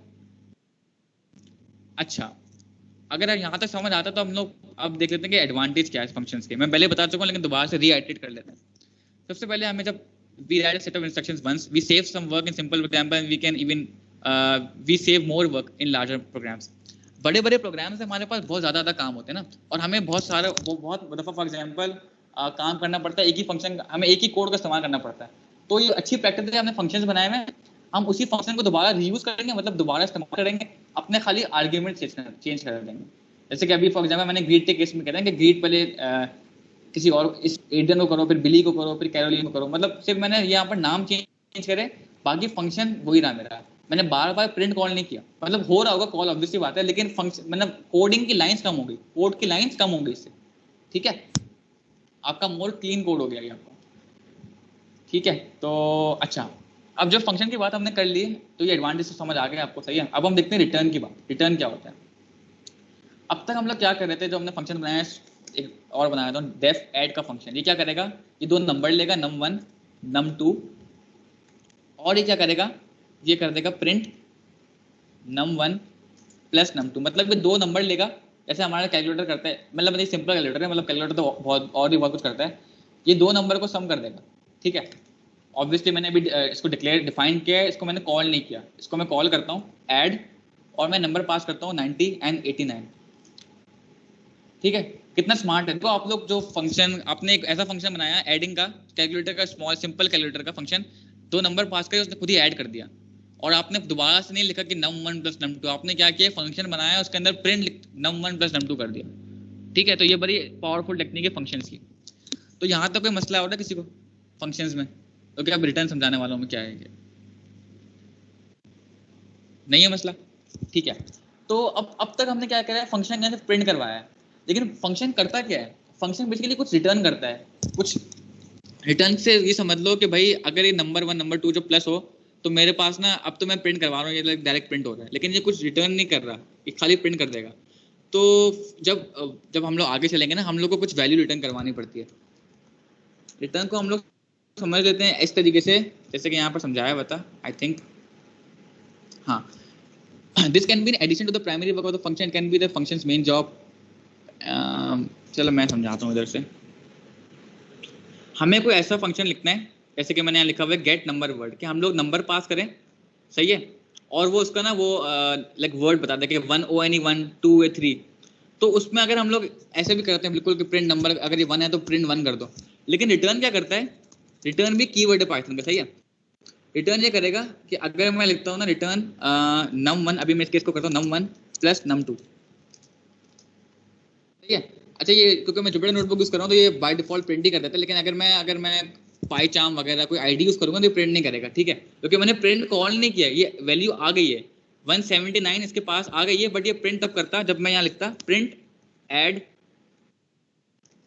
Speaker 1: अच्छा, अगर यहाँ तक समझ आता तो हम लोग अब देख लेते हैं कि एडवांटेज क्या है फंक्शंस के। मैं पहले बता चुका हूँ लेकिन दोबारा से रीआइटरेट कर लेते हैं। सबसे पहले हमें जब we write a set of instructions once, we save some work in simple program, and we can even we save more work in larger programs. बड़े बड़े प्रोग्राम से हमारे पास बहुत ज़्यादा काम होते हैं ना, और हमें बहुत दफ़ा फॉर एग्जांपल काम करना पड़ता है, एक ही फंक्शन हमें एक ही कोड का इस्तेमाल करना पड़ता है। तो ये अच्छी प्रैक्टिस है, हमने फंक्शंस बनाए हुए हैं, हम उसी फंक्शन को दोबारा रीयूज करेंगे, मतलब दोबारा इस्तेमाल करेंगे, अपने खाली आर्ग्यूमेंट चेंज कर देंगे। जैसे कि अभी फॉर एग्जांपल मैंने ग्रीट के केस में कहते हैं कि ग्रीट पहले किसी और इस एडन को करो, फिर बिली को करो, फिर कैरोलिन को करो, मतलब सिर्फ मैंने यहाँ पर नाम चेंज करे, बाकी फंक्शन वही रहा मेरा। मैंने बार बार प्रिंट कॉल नहीं किया, मतलब हो रहा होगा कॉल ऑब्वियसली बात है, लेकिन फंक्शन मतलब कोडिंग की लाइंस कम हो गई, कोड की लाइंस कम हो गई इससे। ठीक है, आपका मोर क्लीन कोड हो गया ये आपका। ठीक है, तो अच्छा, अब जब फंक्शन की बात हमने कर ली तो ये एडवांटेज से समझ आ गया आपको। सही है, अब हम देखते हैं रिटर्न की बात। रिटर्न क्या होता है। अब तक हम लोग क्या कर रहे थे, जो हमने फंक्शन बनाया एक और बना देता हूँ, डेफ ऐड का फंक्शन। ये क्या करेगा, ये दो नंबर लेगा num1 num2, और ये क्या करेगा, ये कर देगा प्रिंट num1 प्लस num2। मतलब ये दो नंबर लेगा, जैसे हमारा कैलकुलेटर करता है, मतलब ये सिंपल कैलकुलेटर है, मतलब कैलकुलेटर तो बहुत और भी बहुत कुछ करता है। ये दो नंबर को सम कर देगा, ठीक है। ऑब्वियसली मैंने अभी इसको डिफाइन किया है, इसको मैंने कॉल नहीं किया। इसको मैं कॉल करता हूँ ऐड, और मैं नंबर पास करता हूँ 90 एंड 89, ठीक है। कितना स्मार्ट है। तो आप लोग जो फंक्शन, आपने एक ऐसा फंक्शन बनाया एडिंग का, कैलकुलेटर का, स्मॉल सिंपल कैलकुलेटर का फंक्शन, दो नंबर पास करे, उसने खुद ही ऐड कर दिया, और आपने दोबारा से नहीं लिखा कि num1 प्लस num2, आपने क्या किया, फंक्शन बनाया, उसके अंदर प्रिंट num1 प्लस num2 कर दिया, ठीक है। तो ये बड़ी पावरफुल टेक्निक है फंक्शंस की। तो यहाँ तक कोई मसला हो रहा है किसी को फंक्शंस में? तो क्या अब रिटर्न समझाने वालों में क्या है, क्या नहीं है मसला, ठीक है। तो अब तक हमने क्या करा है, फंक्शन यहाँ से प्रिंट करवाया है, लेकिन फंक्शन करता क्या है, फंक्शन बेसिकली कुछ रिटर्न करता है। कुछ रिटर्न से ये समझ लो कि भाई अगर ये नंबर 1 नंबर 2 जो प्लस हो, तो मेरे पास ना, अब तो मैं प्रिंट करवा रहा हूँ, ये डायरेक्ट प्रिंट हो रहा है, लेकिन ये कुछ रिटर्न नहीं कर रहा, ये खाली प्रिंट कर देगा। तो जब हम लोग आगे चलेंगे ना, हम लोग को कुछ वैल्यू रिटर्न करवानी पड़ती है। रिटर्न को हम लोग समझ लेते हैं इस तरीके से, जैसे कि यहाँ पर समझाया हुआ था, आई थिंक, हाँ। This can be in addition to the primary work of the function, can be the function's main job. चलो मैं समझाता हूँ इधर से। हमें कोई ऐसा फंक्शन लिखना है, जैसे कि मैंने यहाँ लिखा हुआ है गेट नंबर वर्ड, कि हम लोग नंबर पास करें, सही है, और वो उसका ना वो लाइक वर्ड बता दे कि 1 ONE 1 2 3। तो उसमें अगर हम लोग ऐसे भी करते हैं बिल्कुल कि प्रिंट नंबर, अगर ये 1 है तो प्रिंट 1 कर दो, लेकिन रिटर्न क्या करता है, रिटर्न भी कीवर्ड है पाइथन का, सही है। रिटर्न ये करेगा कि अगर मैं लिखता हूँ ना रिटर्न num1, अभी मैं इस केस को करता हूँ num1 प्लस num2, सही है। अच्छा, ये क्योंकि मैं जुपिटर नोटबुक यूज कर रहा हूँ तो ये बाय डिफॉल्ट प्रिंट ही कर देता है, लेकिन अगर मैं पाईचार्म वगैरह कोई आईडी यूज करूंगा तो ये प्रिंट नहीं करेगा, ठीक है, क्योंकि मैंने प्रिंट कॉल नहीं किया, ये वैल्यू आ गई है 179 इसके पास आ गई है, बट ये प्रिंट तब करता जब मैं यहाँ लिखता प्रिंट ऐड।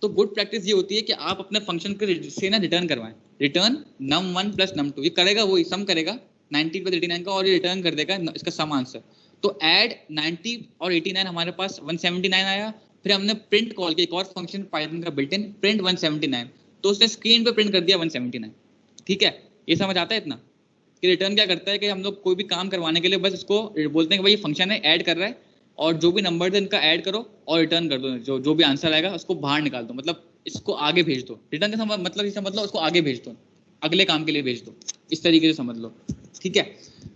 Speaker 1: तो गुड प्रैक्टिस ये होती है कि आप अपने फंक्शन के से ना रिटर्न करवाएं, रिटर्न num1 प्लस num2, ये करेगा, वही सम करेगा 90 प्लस 89 का, और ये रिटर्न कर देगा इसका सम आंसर। तो ऐड 90 और 89, हमारे पास 179 आया, फिर हमने प्रिंट कॉल किया, एक और फंक्शन पाइथन का बिल्ट इन, प्रिंट 179, तो उसने स्क्रीन पे प्रिंट कर दिया 179, ठीक है। ये समझ आता है इतना कि रिटर्न क्या करता है, कि हम लोग कोई भी काम करवाने के लिए बस इसको बोलते हैं कि भाई ये फंक्शन है, ऐड कर रहा है, और जो भी नंबर है इनका ऐड करो और रिटर्न कर दो, जो भी आंसर आएगा उसको बाहर निकाल दो, मतलब इसको आगे भेज दो। रिटर्न का मतलब ये समझ लो, उसको आगे भेज दो, अगले काम के लिए भेज दो, इस तरीके से समझ लो, ठीक है।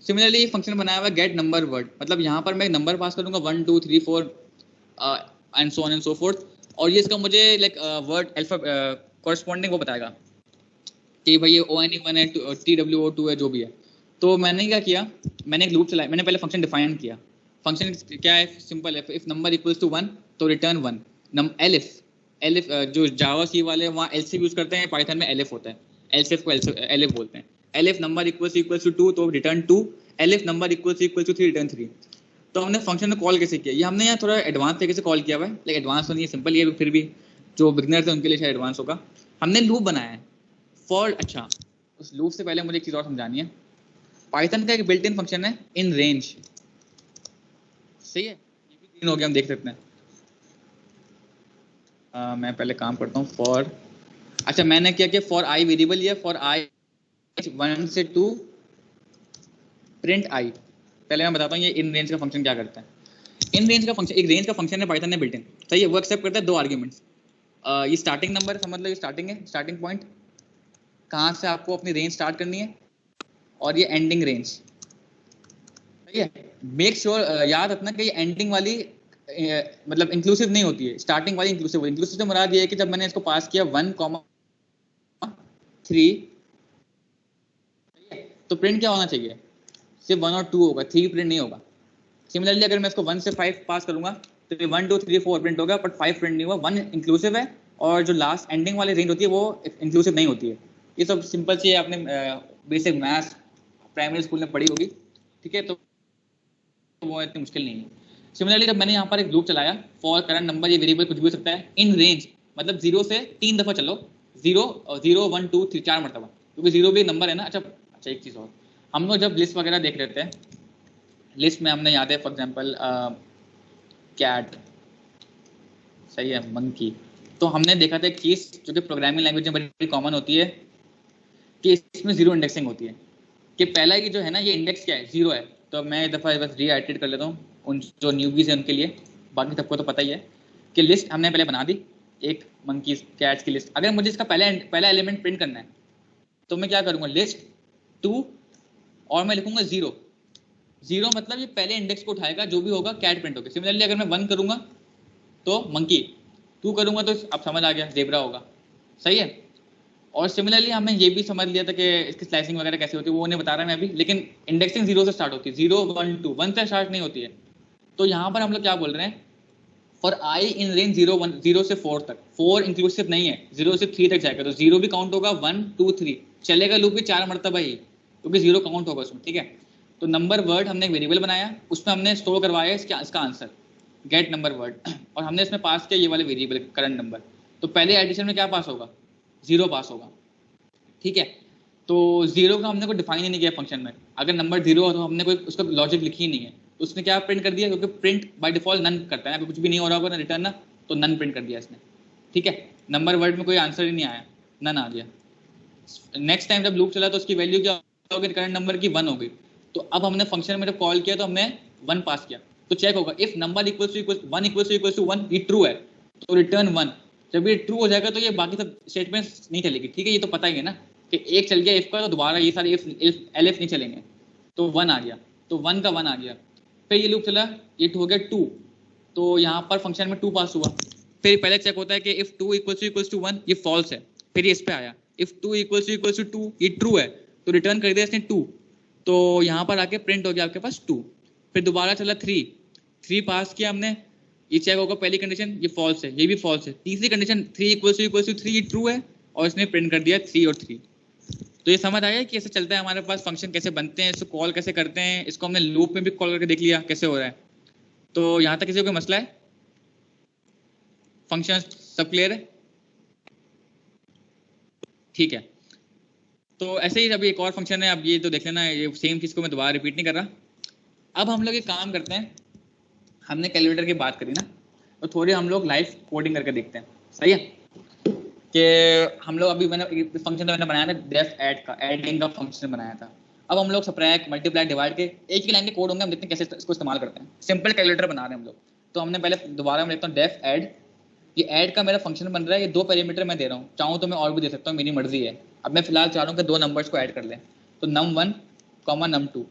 Speaker 1: सिमिलरली ये फंक्शन बनाया हुआ गेट नंबर वर्ड, मतलब यहाँ पर मैं नंबर पास करूंगा 1 2 3 4 and so on and so fourth, और ये इसका मुझे लाइक वर्ड अल्फा कॉरस्पॉन्डिंग वो बताएगा कि भाई ये ONE 1 है, TWO 2 है, जो भी है। तो मैंने क्या किया, मैंने एक लूप चलाया, मैंने पहले फंक्शन डिफाइन किया। फंक्शन क्या है, सिंपल है, इफ नंबर इक्वल्स टू 1 तो रिटर्न 1। एलिफ जो जावा सी वाले वहाँ एलसीफ यूज करते हैं, पाइथन में एलिफ होता है, एलसीफ को एलिफ बोलते हैं। Elif number equals to two return 2, elif number equals to 3 return 3। तो हमने फंक्शन में कॉल कैसे किया, ये हमने यहाँ थोड़ा एडवांस तरीके से कॉल किया हुआ है, लेकिन एडवांस तो नहीं है, सिंपल ही है, फिर भी जो बिगनर थे उनके लिए शायद एडवांस होगा। हमने लूप बनाया है फॉर, अच्छा उस लूप से पहले मुझे एक चीज़ और समझानी है। पाइथन का एक बिल्ट इन फंक्शन है इन रेंज, सही है, ये भी 3 हो गया, हम देख सकते हैं। मैं पहले काम करता हूँ फॉर, अच्छा मैंने क्या किया, फॉर आई वेरिएबल लिया, फॉर आई 1 से 2 प्रिंट आई। पहले मैं बताता हूँ ये इन रेंज का फंक्शन क्या करता है। इन रेंज का फंक्शन, एक रेंज का फंक्शन है पाइथन ने बिल्ट इन, सही है, वो एक्सेप्ट करता है 2 आर्ग्यूमेंट्स। ये स्टार्टिंग नंबर समझ लो, ये स्टार्टिंग है, स्टार्टिंग पॉइंट कहाँ से आपको अपनी रेंज स्टार्ट करनी है, और ये एंडिंग रेंज, सही है। मेक श्योर याद रखना कि ये एंडिंग वाली मतलब इंक्लूसिव नहीं होती है, स्टार्टिंग वाली इंक्लूसिव होती है। इंक्लूसिव से मुराद ये है कि जब मैंने इसको पास किया 1, 3, तो प्रिंट क्या होना चाहिए, सिर्फ 1 और 2 होगा, 3 प्रिंट नहीं होगा। सिमिलरली अगर मैं इसको 1 से 5 पास करूंगा तो 1 2 3 4 प्रिंट होगा, बट 5 प्रिंट नहीं होगा। 1 इंक्लूसिव है, और जो लास्ट एंडिंग वाली रेंज होती है वो इंक्लूसिव नहीं होती है। ये सब सिंपल सी आपने बेसिक मैथ्स प्राइमरी स्कूल में पढ़ी होगी, ठीक है, तो वो इतनी मुश्किल नहीं है। सिमिलरली जब मैंने यहाँ पर एक लूप चलाया फॉर करंट नंबर, ये वेरिएबल कुछ भी हो सकता है, इन रेंज मतलब 0 से 3 दफा चलो, 0 1 2 3 4 मरतबा, क्योंकि 0 भी नंबर है ना। अच्छा एक चीज़ और, हम लोग जब लिस्ट वगैरह देख लेते हैं, लिस्ट में हमने याद है फॉर एग्जाम्पल कैट, सही है, मंकी, तो हमने देखा था एक चीज जो कि प्रोग्रामिंग लैंग्वेज में बड़ी कॉमन होती है कि इसमें जीरो इंडेक्सिंग होती है, कि पहला की जो है ना ये इंडेक्स क्या है, जीरो है। तो मैं एक दफा बस रीआइटरेट कर लेता हूँ उन जो न्यूबीज है उनके लिए, बाकी सबको तो पता ही है कि लिस्ट हमने पहले बना दी, एक मंकीज कैट्स की लिस्ट। अगर मुझे इसका पहला एलिमेंट प्रिंट करना है तो मैं क्या करूंगा, लिस्ट 2 और मैं लिखूंगा 0। 0 मतलब ये पहले इंडेक्स को उठाएगा, जो भी होगा कैट प्रिंट होगा। सिमिलरली अगर मैं 1 करूंगा तो मंकी, 2 करूंगा तो अब समझ आ गया जेब्रा होगा, सही है। और सिमिलरली हमने ये भी समझ लिया था कि इसकी स्लाइसिंग वगैरह कैसे होती है, वो नहीं बता रहा मैं अभी, लेकिन इंडेक्सिंग 0 से स्टार्ट होती है, 0 1 2, 1 से स्टार्ट नहीं होती है। तो यहाँ पर हम लोग क्या बोल रहे हैं, फॉर आई इन रेंज 0 से 4 तक, 4 इंक्लूसिव नहीं है, 0 से 3 तक जाएगा तो 0 भी काउंट होगा, 1 2 3 चलेगा लूप भी 4 मरतबा ही, क्योंकि 0 काउंट होगा उसमें, ठीक है। तो नंबर वर्ड हमने एक वेरिएबल बनाया, उसमें हमने स्टोर करवाया इसका आंसर गेट नंबर वर्ड, और हमने इसमें पास किया ये वाले वेरिएबल करंट नंबर। तो पहले एडिशन में क्या पास होगा, 0 पास होगा, ठीक है। तो 0 का हमने कोई डिफाइन ही नहीं किया फंक्शन में, अगर नंबर 0 हो तो हमने कोई उसका लॉजिक लिखी ही नहीं है, तो उसने क्या प्रिंट कर दिया, क्योंकि प्रिंट बाय डिफॉल्ट नन करता है, अगर कुछ भी नहीं हो रहा होगा ना रिटर्न ना, तो नन प्रिंट कर दिया इसने, ठीक है। नंबर वर्ड में कोई आंसर ही नहीं आया, नन आ गया। नेक्स्ट टाइम जब लूप चला तो उसकी वैल्यू क्या होगी, करंट नंबर की 1 हो गई। तो अब हमने फंक्शन में जब कॉल किया तो हमने 1 पास किया, तो चेक होगा इफ नंबर इक्वल्स टू 1 ये ट्रू है तो रिटर्न 1। जब ये ट्रू हो जाएगा तो ये बाकी सब स्टेटमेंट्स नहीं चलेगी, ठीक है। ये तो पता ही है ना कि एक चल गया इफ का, तो दोबारा ये सारे इफ एलिफ नहीं चलेंगे, तो 1 आ गया, तो 1 का 1 आ गया। फिर ये लूप चला, ये हो गया 2, तो यहाँ पर फंक्शन में 2 पास हुआ। फिर पहले चेक होता है कि इफ 2 इक्वल्स टू 1 ये फॉल्स है, फिर ये इस पे आया इफ 2 इक्वल्स टू 2 ये ट्रू है, तो रिटर्न कर दिया इसने 2, तो यहाँ पर आके प्रिंट हो गया आपके पास 2। फिर दोबारा चला 3 पास किया हमने, ये चेक होगा पहली कंडीशन ये फॉल्स है, ये भी फॉल्स है। तीसरी कंडीशन 3 इक्वल्स टू 3 ये ट्रू है, और इसने प्रिंट कर दिया 3 और 3। तो ये समझ आया कि कैसे चलता है हमारे पास फंक्शन, कैसे बनते हैं, इसको कॉल कैसे करते हैं। इसको हमने लूप में भी कॉल करके देख लिया कैसे हो रहा है। तो यहाँ तक किसी को कोई मसला है, फंक्शन सब क्लियर है, ठीक है। तो ऐसे ही अभी एक और फंक्शन है, अब ये तो देख लेना, ये सेम चीज को मैं दोबारा रिपीट नहीं कर रहा। अब हम लोग एक काम करते हैं, हमने कैलकुलेटर की बात करी ना, तो थोड़ी हम लोग लाइव कोडिंग करके देखते हैं, सही है। कि हम लोग अभी मैंने फंक्शन मैंने बनाया था डेफ ऐड का, एडिंग का फंक्शन बनाया था। अब हम लोग सबट्रैक्ट मल्टीप्लाई डिवाइड के एक ही लाइन के कोड होंगे, हम देखते हैं कैसे इसको इस्तेमाल करते हैं। सिंपल कैलकुलेटर बना रहे हैं हम लोग, तो हमने पहले दोबारा मैं देखता हूँ डेफ ऐड, ये ऐड का मेरा फंक्शन बन रहा है, ये 2 पैरामीटर मैं दे रहा हूँ, चाहूँ तो मैं और भी दे सकता हूँ, मेरी मर्जी है। अब मैं फिलहाल चाह रहा हूँ कि 2 नंबर्स को ऐड कर लें, तो num1, num2,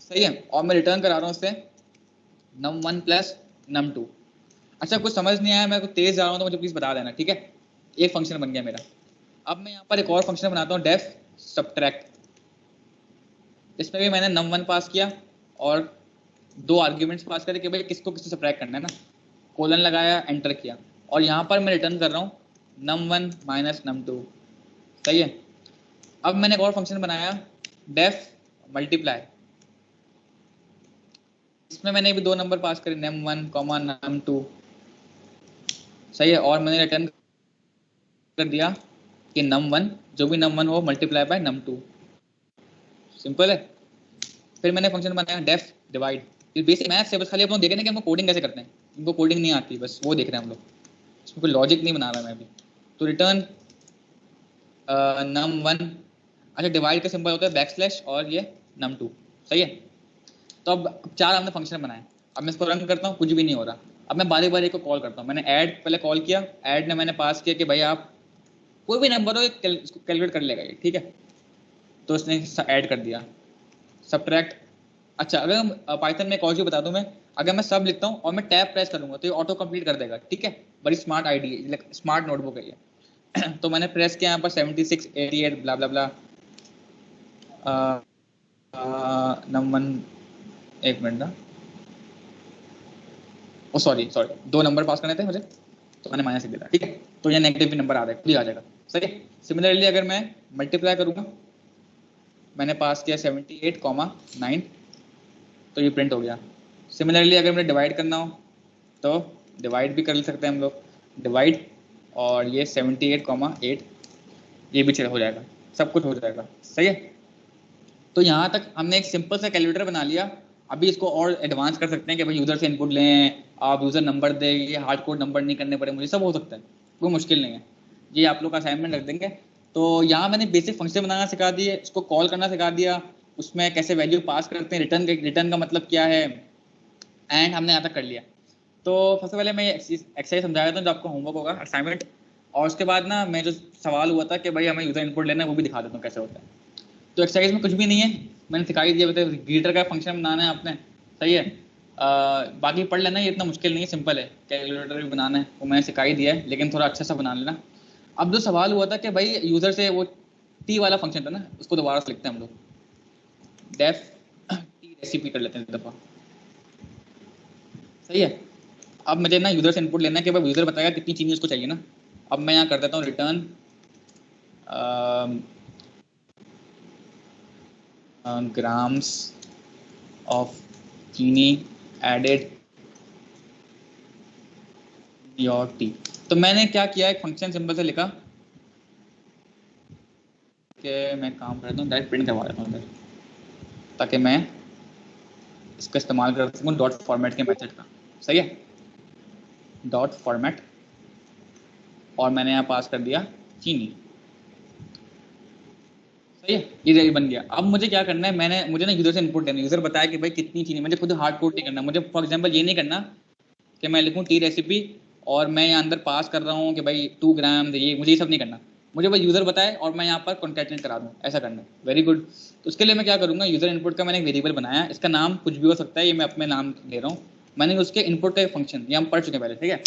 Speaker 1: सही है। और मैं रिटर्न करा रहा हूँ उससे num1 प्लस num2। अच्छा कुछ समझ नहीं आया, मैं कुछ तेज जा रहा हूँ तो मुझे प्लीज बता देना, ठीक है। एक फंक्शन बन गया मेरा। अब मैं यहाँ पर एक और फंक्शन बनाता हूँ डेफ सबट्रैक्ट, इसमें भी मैंने num1 पास किया और 2 आर्ग्यूमेंट्स पास करे कि भाई किसको किससे सबट्रैक्ट करना है ना, कोलन लगाया, एंटर किया, और यहाँ पर मैं रिटर्न कर रहा हूँ num1 माइनस num2, सही है। अब मैंने एक और फंक्शन बनाया डेफ मल्टीप्लाई, इसमें मैंने भी 2 नंबर पास करे num1, num2, सही है। और मैंने रिटर्न कर दिया कि num1 जो भी num1 हो मल्टीप्लाई बाय num2, सिंपल है। फिर मैंने फंक्शन बनाया डेफ डिवाइड, ये बेसिक मैथ्स है, बस खाली आप लोग देख रहे हैं कि हमको कोडिंग कैसे करते हैं, इनको कोडिंग नहीं आती, बस वो देख रहे हैं हम लोग, इसमें कोई लॉजिक नहीं बना रहा मैं अभी। तो रिटर्न num1, अच्छा डिवाइड का सिंबल होता है बैकस्लैश और ये num2, सही है। तो अब 4 हमने फंक्शन बनाए, अब मैं इसको रन करता हूँ, कुछ भी नहीं हो रहा। अब मैं बारी बारी को कॉल करता हूँ, मैंने ऐड पहले कॉल किया, ऐड ने मैंने पास किया कि भाई आप कोई भी नंबर हो इसको कैलकुलेट कर लेगा ये, ठीक है। तो उसने ऐड कर दिया सबट्रैक्ट। अच्छा अगर पाइथन में एक और चीज बता दूं मैं, अगर मैं सब लिखता हूँ और मैं टैब प्रेस करूंगा तो ये ऑटो कंप्लीट कर देगा, ठीक है। बड़ी स्मार्ट आईडी है, स्मार्ट नोटबुक है ये। तो मैंने प्रेस किया यहाँ पर 76 88 ब्ला ब्ला ब्ला num1, एक मिनट ना, ओ सॉरी 2 नंबर पास करने थे मुझे, तो मैंने माइनस दिया, ठीक है। तो ये नेगेटिव भी नंबर आ रहा है, आ जाएगा, सही है। सिमिलरली अगर मैं मल्टीप्लाई करूंगा, मैंने पास किया 78, 9, तो ये प्रिंट हो गया। सिमिलरली अगर मुझे डिवाइड करना हो तो डिवाइड भी कर सकते हैं हम लोग, डिवाइड और ये 78, 8 ये भी हो जाएगा, सब कुछ हो जाएगा, सही है। तो यहाँ तक हमने एक सिंपल सा कैलकुलेटर बना लिया। अभी इसको और एडवांस कर सकते हैं कि भाई यूजर से इनपुट लें, आप यूज़र नंबर दे, ये हार्ड कोड नंबर नहीं करने पड़े मुझे, सब हो सकता है, कोई मुश्किल नहीं है। ये आप लोग का असाइनमेंट रख देंगे। तो यहाँ मैंने बेसिक फंक्शन बनाना सिखा दिए, इसको कॉल करना सिखा दिया, उसमें कैसे वैल्यू पास करते हैं, रिटर्न का मतलब क्या है, एंड हमने यहाँ तक कर लिया। तो सबसे पहले मैं एक्सरसाइज समझाया था जो आपका होमवर्क होगा, असाइनमेंट, और उसके बाद ना मैं जो सवाल हुआ था कि भाई हमें यूज़र इनपुट लेना है, वो भी दिखा देता हूँ कैसे होता है। तो एक्सरसाइज में कुछ भी नहीं है, मैंने सिखा ही दिया, बताया ग्रीटर का फंक्शन बनाना है आपने, सही है। बाकी पढ़ लेना, ये इतना मुश्किल नहीं है, सिंपल है। कैलकुलेटर भी बनाना है, वो मैंने सिखा ही दिया है, लेकिन थोड़ा अच्छा सा बना लेना। अब जो सवाल हुआ था कि भाई यूज़र से वो टी वाला फंक्शन था ना, उसको दोबारा से लिखते हैं हम लोग, डेफ टी रेसिपी कर लेते हैं दफ़ा, सही है। अब मुझे ना यूज़र से इनपुट लेना है कि भाई यूज़र बताएगा कितनी चीनी उसको चाहिए ना। अब मैं यहाँ कर देता हूँ रिटर्न ग्राम्स ऑफ चीनी एडेड योर टी। तो मैंने क्या किया, एक फंक्शन सिंबल से लिखा कि मैं काम करता हूँ, डायरेक्ट प्रिंट करवा देता हूँ ताकि मैं इसका इस्तेमाल कर सकूँ डॉट फॉर्मेट के मेथड का, सही है। डॉट फॉर्मेट, और मैंने यहाँ पास कर दिया चीनी, सही है, ये बन गया। अब मुझे क्या करना है, मुझे ना यूजर से इनपुट देना है, यूजर बताया कि भाई कितनी चीनी, मुझे खुद हार्ड कोड नहीं करना। मुझे फॉर एग्जांपल ये नहीं करना कि मैं लिखूँ टी रेसिपी और मैं यहाँ अंदर पास कर रहा हूँ कि भाई 2 ग्राम, ये मुझे ये सब नहीं करना। मुझे भाई यूजर बताए और मैं यहाँ पर कॉन्कैटिनेट करा दूँ, ऐसा करना है। Very good. तो उसके लिए मैं क्या करूँगा, यूजर इनपुट का मैंने एक वेरिएबल बनाया, इसका नाम कुछ भी हो सकता है, ये मैं अपने नाम दे रहा हूँ। मैंने उसके इनपुट का एक फंक्शन, ये हम पढ़ चुके हैं पहले, ठीक है।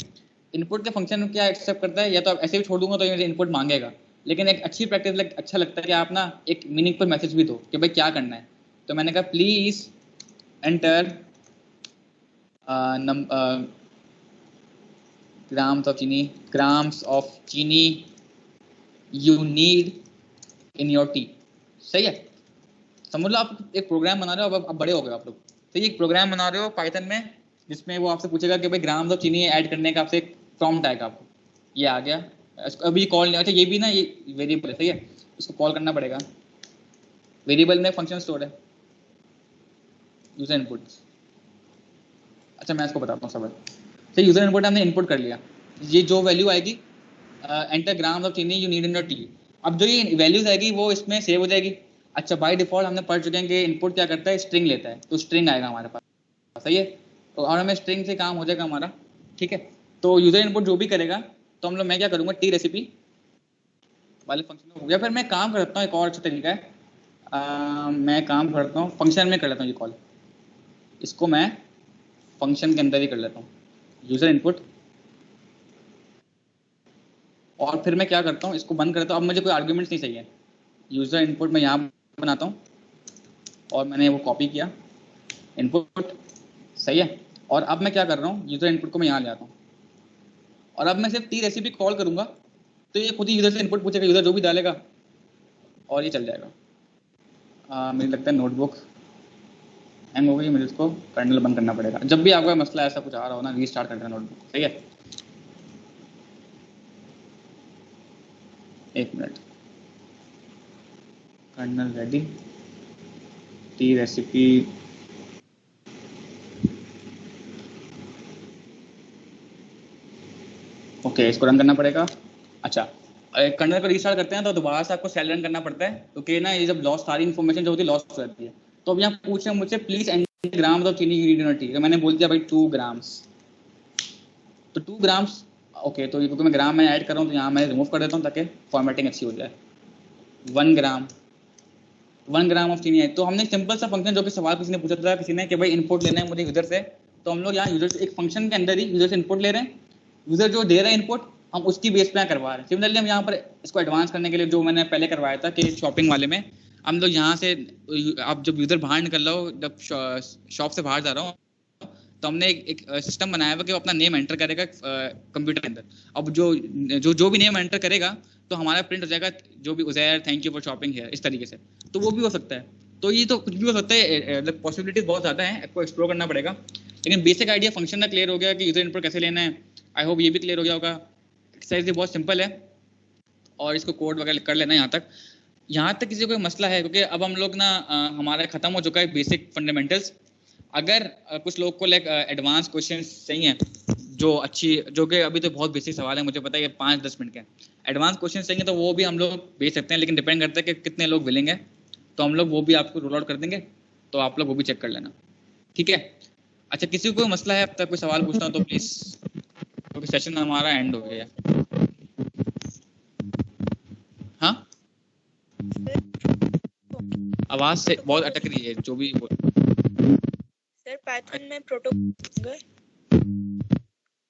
Speaker 1: इनपुट के फंक्शन क्या एक्सेप्ट करता है, या तो आप ऐसे भी छोड़ दूंगा तो ये इनपुट मांगेगा, लेकिन एक अच्छी प्रैक्टिस अच्छा लगता है कि आप ना एक मीनिंगफुल मैसेज भी दो कि भाई क्या करना है। तो मैंने कहा प्लीज एंटर ग्राम्स ऑफ चीनी you need in your T, सही है। समझ लो आप एक प्रोग्राम बना रहे हो, अब बड़े हो गए आप लोग, तो ये एक प्रोग्राम बना रहे हो पाइथन में, जिसमें वो आपसे पूछेगा कि भाई ग्राम्स ऑफ चीनी ऐड करने का आपसे एक प्रॉम्प्ट आएगा आपको, ये आ गया। अभी कॉल नहीं, अच्छा ये भी ना ये वेरिएबल है, सही है, इसको कॉल करना पड़ेगा। वेरिएबल में फंक्शन स्टोर है, यूजर इनपुट। अच्छा मैं इसको बताता हूँ सब, सही। यूजर इनपुट हमने इनपुट कर लिया, ये जो वैल्यू आएगी एंटर ग्राम्स ऑफ चीनी you need in your T, अब जो ये वैल्यूज आएगी वो इसमें सेव हो जाएगी। अच्छा बाय डिफॉल्ट हमने पढ़ चुके हैं कि इनपुट क्या करता है, स्ट्रिंग लेता है, तो स्ट्रिंग आएगा हमारे पास, सही है। तो और हमें स्ट्रिंग से काम हो जाएगा हमारा, ठीक है। तो यूजर इनपुट जो भी करेगा, तो हम लोग, मैं क्या करूँगा, टी रेसिपी वाले फंक्शन हो गया। फिर मैं काम करता हूँ, एक और अच्छा तरीका है, मैं काम करता हूँ फंक्शन में कर लेता हूँ ये कॉल, इसको मैं फंक्शन के अंदर ही कर लेता हूँ, यूजर इनपुट। और फिर मैं क्या करता हूँ, इसको बंद करता हूँ। अब मुझे कोई आर्ग्यूमेंट्स नहीं चाहिए, यूजर इनपुट मैं यहाँ बनाता हूँ और मैंने वो कॉपी किया इनपुट, सही है। और अब मैं क्या कर रहा हूँ, यूजर इनपुट को मैं यहाँ ले आता हूँ और अब मैं सिर्फ टी रेसिपी कॉल करूँगा, तो ये खुद ही यूजर से इनपुट पूछेगा, यूजर जो भी डालेगा और ये चल जाएगा। मुझे लगता है नोटबुक हैंग हो गई, मुझे इसको कर्नल बंद करना पड़ेगा। जब भी आपका मसला ऐसा कुछ आ रहा हो ना, रीस्टार्ट कर देना नोटबुक, सही है। एक minute, kernel ready, tea recipe, okay, इसको रन करना पड़ेगा। अच्छा कर्नल को रीस्टार्ट करते हैं तो दोबारा से आपको सेल रन करना पड़ता है, क्योंकि ना ये जब लॉस, सारी इन्फॉर्मेशन जो होती है लॉस हो जाती है। तो अब यहाँ पूछ रहे हैं मुझसे प्लीज एंटर ग्राम्स ऑफ चीनी यूनिट इन टी, तो मैंने बोल दिया भाई 2 ग्राम्स, तो 2 ग्राम्स, ओके। तो ये क्योंकि मैं ग्राम में ऐड कर रहा हूँ तो यहाँ मैं रिमूव कर देता हूँ ताकि फॉर्मेटिंग अच्छी हो जाए। 1 ग्राम ऑफ चीनी है। तो हमने सिंपल सा फंक्शन, जो कि सवाल किसी ने पूछा था, किसी ने कि भाई इनपुट लेना है मुझे यूजर से, तो हम लोग यहाँ यूजर से एक फंक्शन के अंदर ही यूजर से इनपुट ले रहे हैं, यूजर जो दे रहा है इनपुट हम उसकी बेस पे करवा रहे हैं। सिमिलरली हम यहाँ पर इसको एडवांस करने के लिए जो मैंने पहले करवाया था कि शॉपिंग वाले में हम लोग यहाँ से, अब जब यूजर बाहर निकल रहा हो, जब शॉप से बाहर जा रहा हूँ, तो हमने एक सिस्टम बनाया हुआ कि वो अपना नेम एंटर करेगा कंप्यूटर के अंदर। अब जो भी नेम एंटर करेगा तो हमारा प्रिंट हो जाएगा, जो भी Uzair thank you for shopping here, इस तरीके से। तो वो भी हो सकता है, तो ये तो कुछ भी हो सकता है, पॉसिबिलिटीज बहुत ज़्यादा हैं, आपको एक्सप्लोर करना पड़ेगा। लेकिन बेसिक आइडिया फंक्शन का क्लियर हो गया कि यूजर इनपुट कैसे लेना है। आई होप ये भी क्लियर हो गया होगा। एक्सरसाइज भी बहुत सिंपल है और इसको कोड वगैरह कर लेना। यहाँ तक किसी को कोई मसला है, क्योंकि अब हम लोग ना हमारा ख़त्म हो चुका है बेसिक फंडामेंटल्स। अगर कुछ लोग को लाइक एडवांस क्वेश्चन चाहिए हैं जो कि अभी तो बहुत बेसिक सवाल है, मुझे पता है ये 5-10 मिनट के एडवांस क्वेश्चन चाहिए तो वो भी हम लोग भेज सकते हैं, लेकिन डिपेंड करता है कि कितने लोग मिलेंगे, तो हम लोग वो भी आपको रोल आउट कर देंगे, तो आप लोग वो भी चेक कर लेना, ठीक है। अच्छा, किसी को कोई मसला है अब तक, कोई सवाल पूछना हो तो प्लीज, क्योंकि सेशन हमारा एंड हो गया। हाँ, आवाज से बहुत अटक रही है जो भी
Speaker 6: सर पाइथन में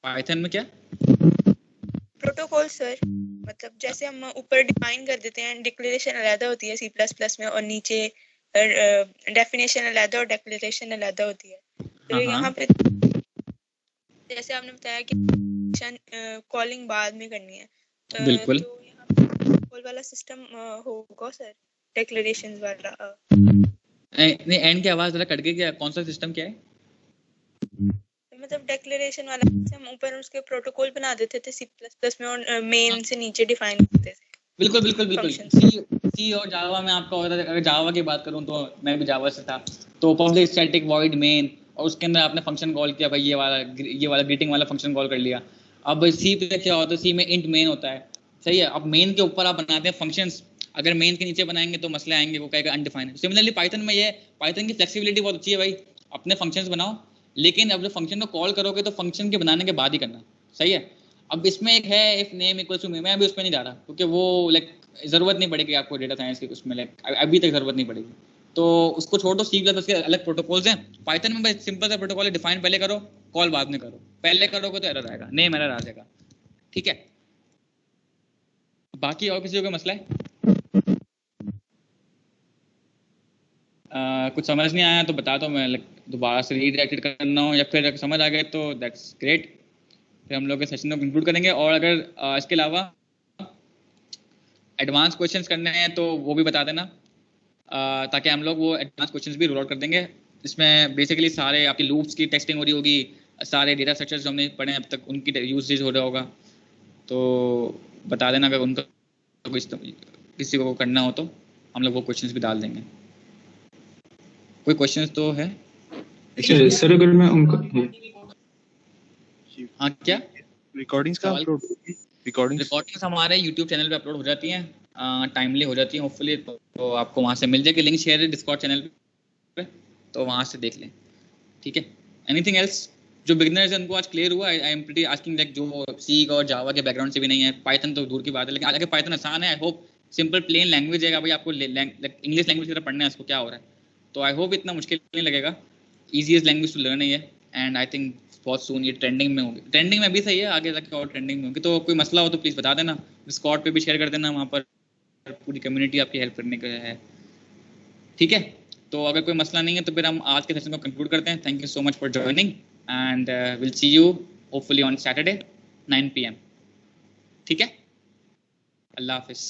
Speaker 1: पाइथन में क्या
Speaker 6: प्रोटोकॉल सर, मतलब जैसे हम ऊपर डिफाइन कर देते हैं, डिक्लेरेशन अलग होती है C++ में, और नीचे डेफिनेशन अलग और डिक्लेरेशन अलग होती है। तो यहाँ पे जैसे आपने बताया कि कॉलिंग बाद में करनी है,
Speaker 1: बिल्कुल,
Speaker 6: तो यहाँ पे कॉल वाला सिस्टम होगा सर, डिक्लेरेशन वाला।
Speaker 1: नहीं, एंड की आवाज जरा कट गई, क्या कौन सा सिस्टम क्या है?
Speaker 6: मतलब डिक्लेरेशन वाला हम ऊपर उसके प्रोटोकॉल बना देते थे C++ में, और मेन से नीचे डिफाइन करते थे।
Speaker 1: बिल्कुल बिल्कुल बिल्कुल, सी और जावा में आपका होता था। अगर जावा की बात करूं तो मैं भी जावा से था, तो पब्लिक स्टैटिक वॉइड मेन, और उसके अंदर आपने फंक्शन कॉल किया भाई, ये वाला ग्रीटिंग वाला फंक्शन कॉल कर लिया। अब सी पे क्या होता है, सी में इंट मेन होता है, सही है। अब मेन के ऊपर आप बनाते हैं फंक्शंस, अगर मेन के नीचे बनाएंगे तो मसले आएंगे, वो कहेगा अनडिफाइंड। सिमिलरली पाइथन में ये, पाइथन की फ्लेक्सिबिलिटी बहुत अच्छी है भाई, अपने फंक्शंस बनाओ, लेकिन अब जब फंक्शन को कॉल करोगे तो फंक्शन के बनाने के बाद ही करना, सही है। अब इसमें एक है if name equals to me, मैं अभी उस पर नहीं जा रहा क्योंकि वो लाइक जरूरत नहीं पड़ेगी आपको डेटा साइंस की, उसमें लाइक अभी तक जरूरत नहीं पड़ेगी, तो उसको छोड़ दो। सी प्लस उसके अलग प्रोटोकॉल्स हैं। पाइथन में बस सिंपल सा प्रोटोकॉल है, डिफाइन पहले करो, कॉल बाद में करो। पहले करोगे तो एरर आएगा, नेम एरर आ जाएगा, ठीक है। बाकी और किसी को कोई मसला है? कुछ समझ नहीं आया तो बता दो, मैं दोबारा से रीडायरेक्टेड करना हो, या फिर समझ आ गए तो दैट्स ग्रेट, फिर हम लोग के सेशन को कंक्लूड करेंगे। और अगर इसके अलावा एडवांस क्वेश्चंस करने हैं तो वो भी बता देना, ताकि हम लोग वो एडवांस क्वेश्चंस भी रोल आउट कर देंगे। इसमें बेसिकली सारे आपकी लूप्स की टेस्टिंग हो रही होगी, सारे डेटा स्ट्रक्चर्स जो हमने पढ़े अब तक उनकी यूजेज हो रहा होगा, तो बता देना अगर उनका किसी को करना हो तो हम लोग वो क्वेश्चंस भी डाल देंगे। कोई क्वेश्चंस तो है?
Speaker 5: सर अगर मैं उनका,
Speaker 1: हाँ क्या
Speaker 7: रिकॉर्डिंग्स का अपलोड,
Speaker 1: रिकॉर्डिंग्स हमारे यूट्यूब चैनल पे अपलोड हो जाती हैं, टाइमली हो जाती है होपफुली, तो आपको वहाँ से मिल जाएगी, लिंक शेयर है डिस्कॉर्ड चैनल पे, तो वहाँ से देख लें, ठीक है। Anything else? जो बिगिनर्स हैं उनको आज क्लियर हुआ? I am pretty asking like जो सी और जावा के बैकग्राउंड से भी नहीं है, पाइथन तो दूर की बात है, लेकिन हालांकि पाइथन आसान है। I hope simple plain language है भाई, आपको इंग्लिश लैंग्वेज की तरह पढ़ना है, उसको क्या हो रहा है, तो आई होप इतना मुश्किल नहीं लगेगा, ईजीएस्ट लैंग्वेज टू लर्न है ये, एंड आई थिंक बहुत सून ये ट्रेंडिंग में होगी, ट्रेंडिंग में भी सही है, आगे जाके और ट्रेंडिंग में होगी। तो कोई मसला हो तो प्लीज़ बता देना, डिस्कॉर्ड पे भी शेयर कर देना, वहाँ पर पूरी कम्युनिटी आपकी हेल्प करने का है, ठीक है। तो अगर कोई मसला नहीं है तो फिर हम आज के सेशन को कंक्लूड करते हैं। Thank you so much for joining, and will see you hopefully on Saturday 9 PM, ठीक है। अल्लाह हाफिज़।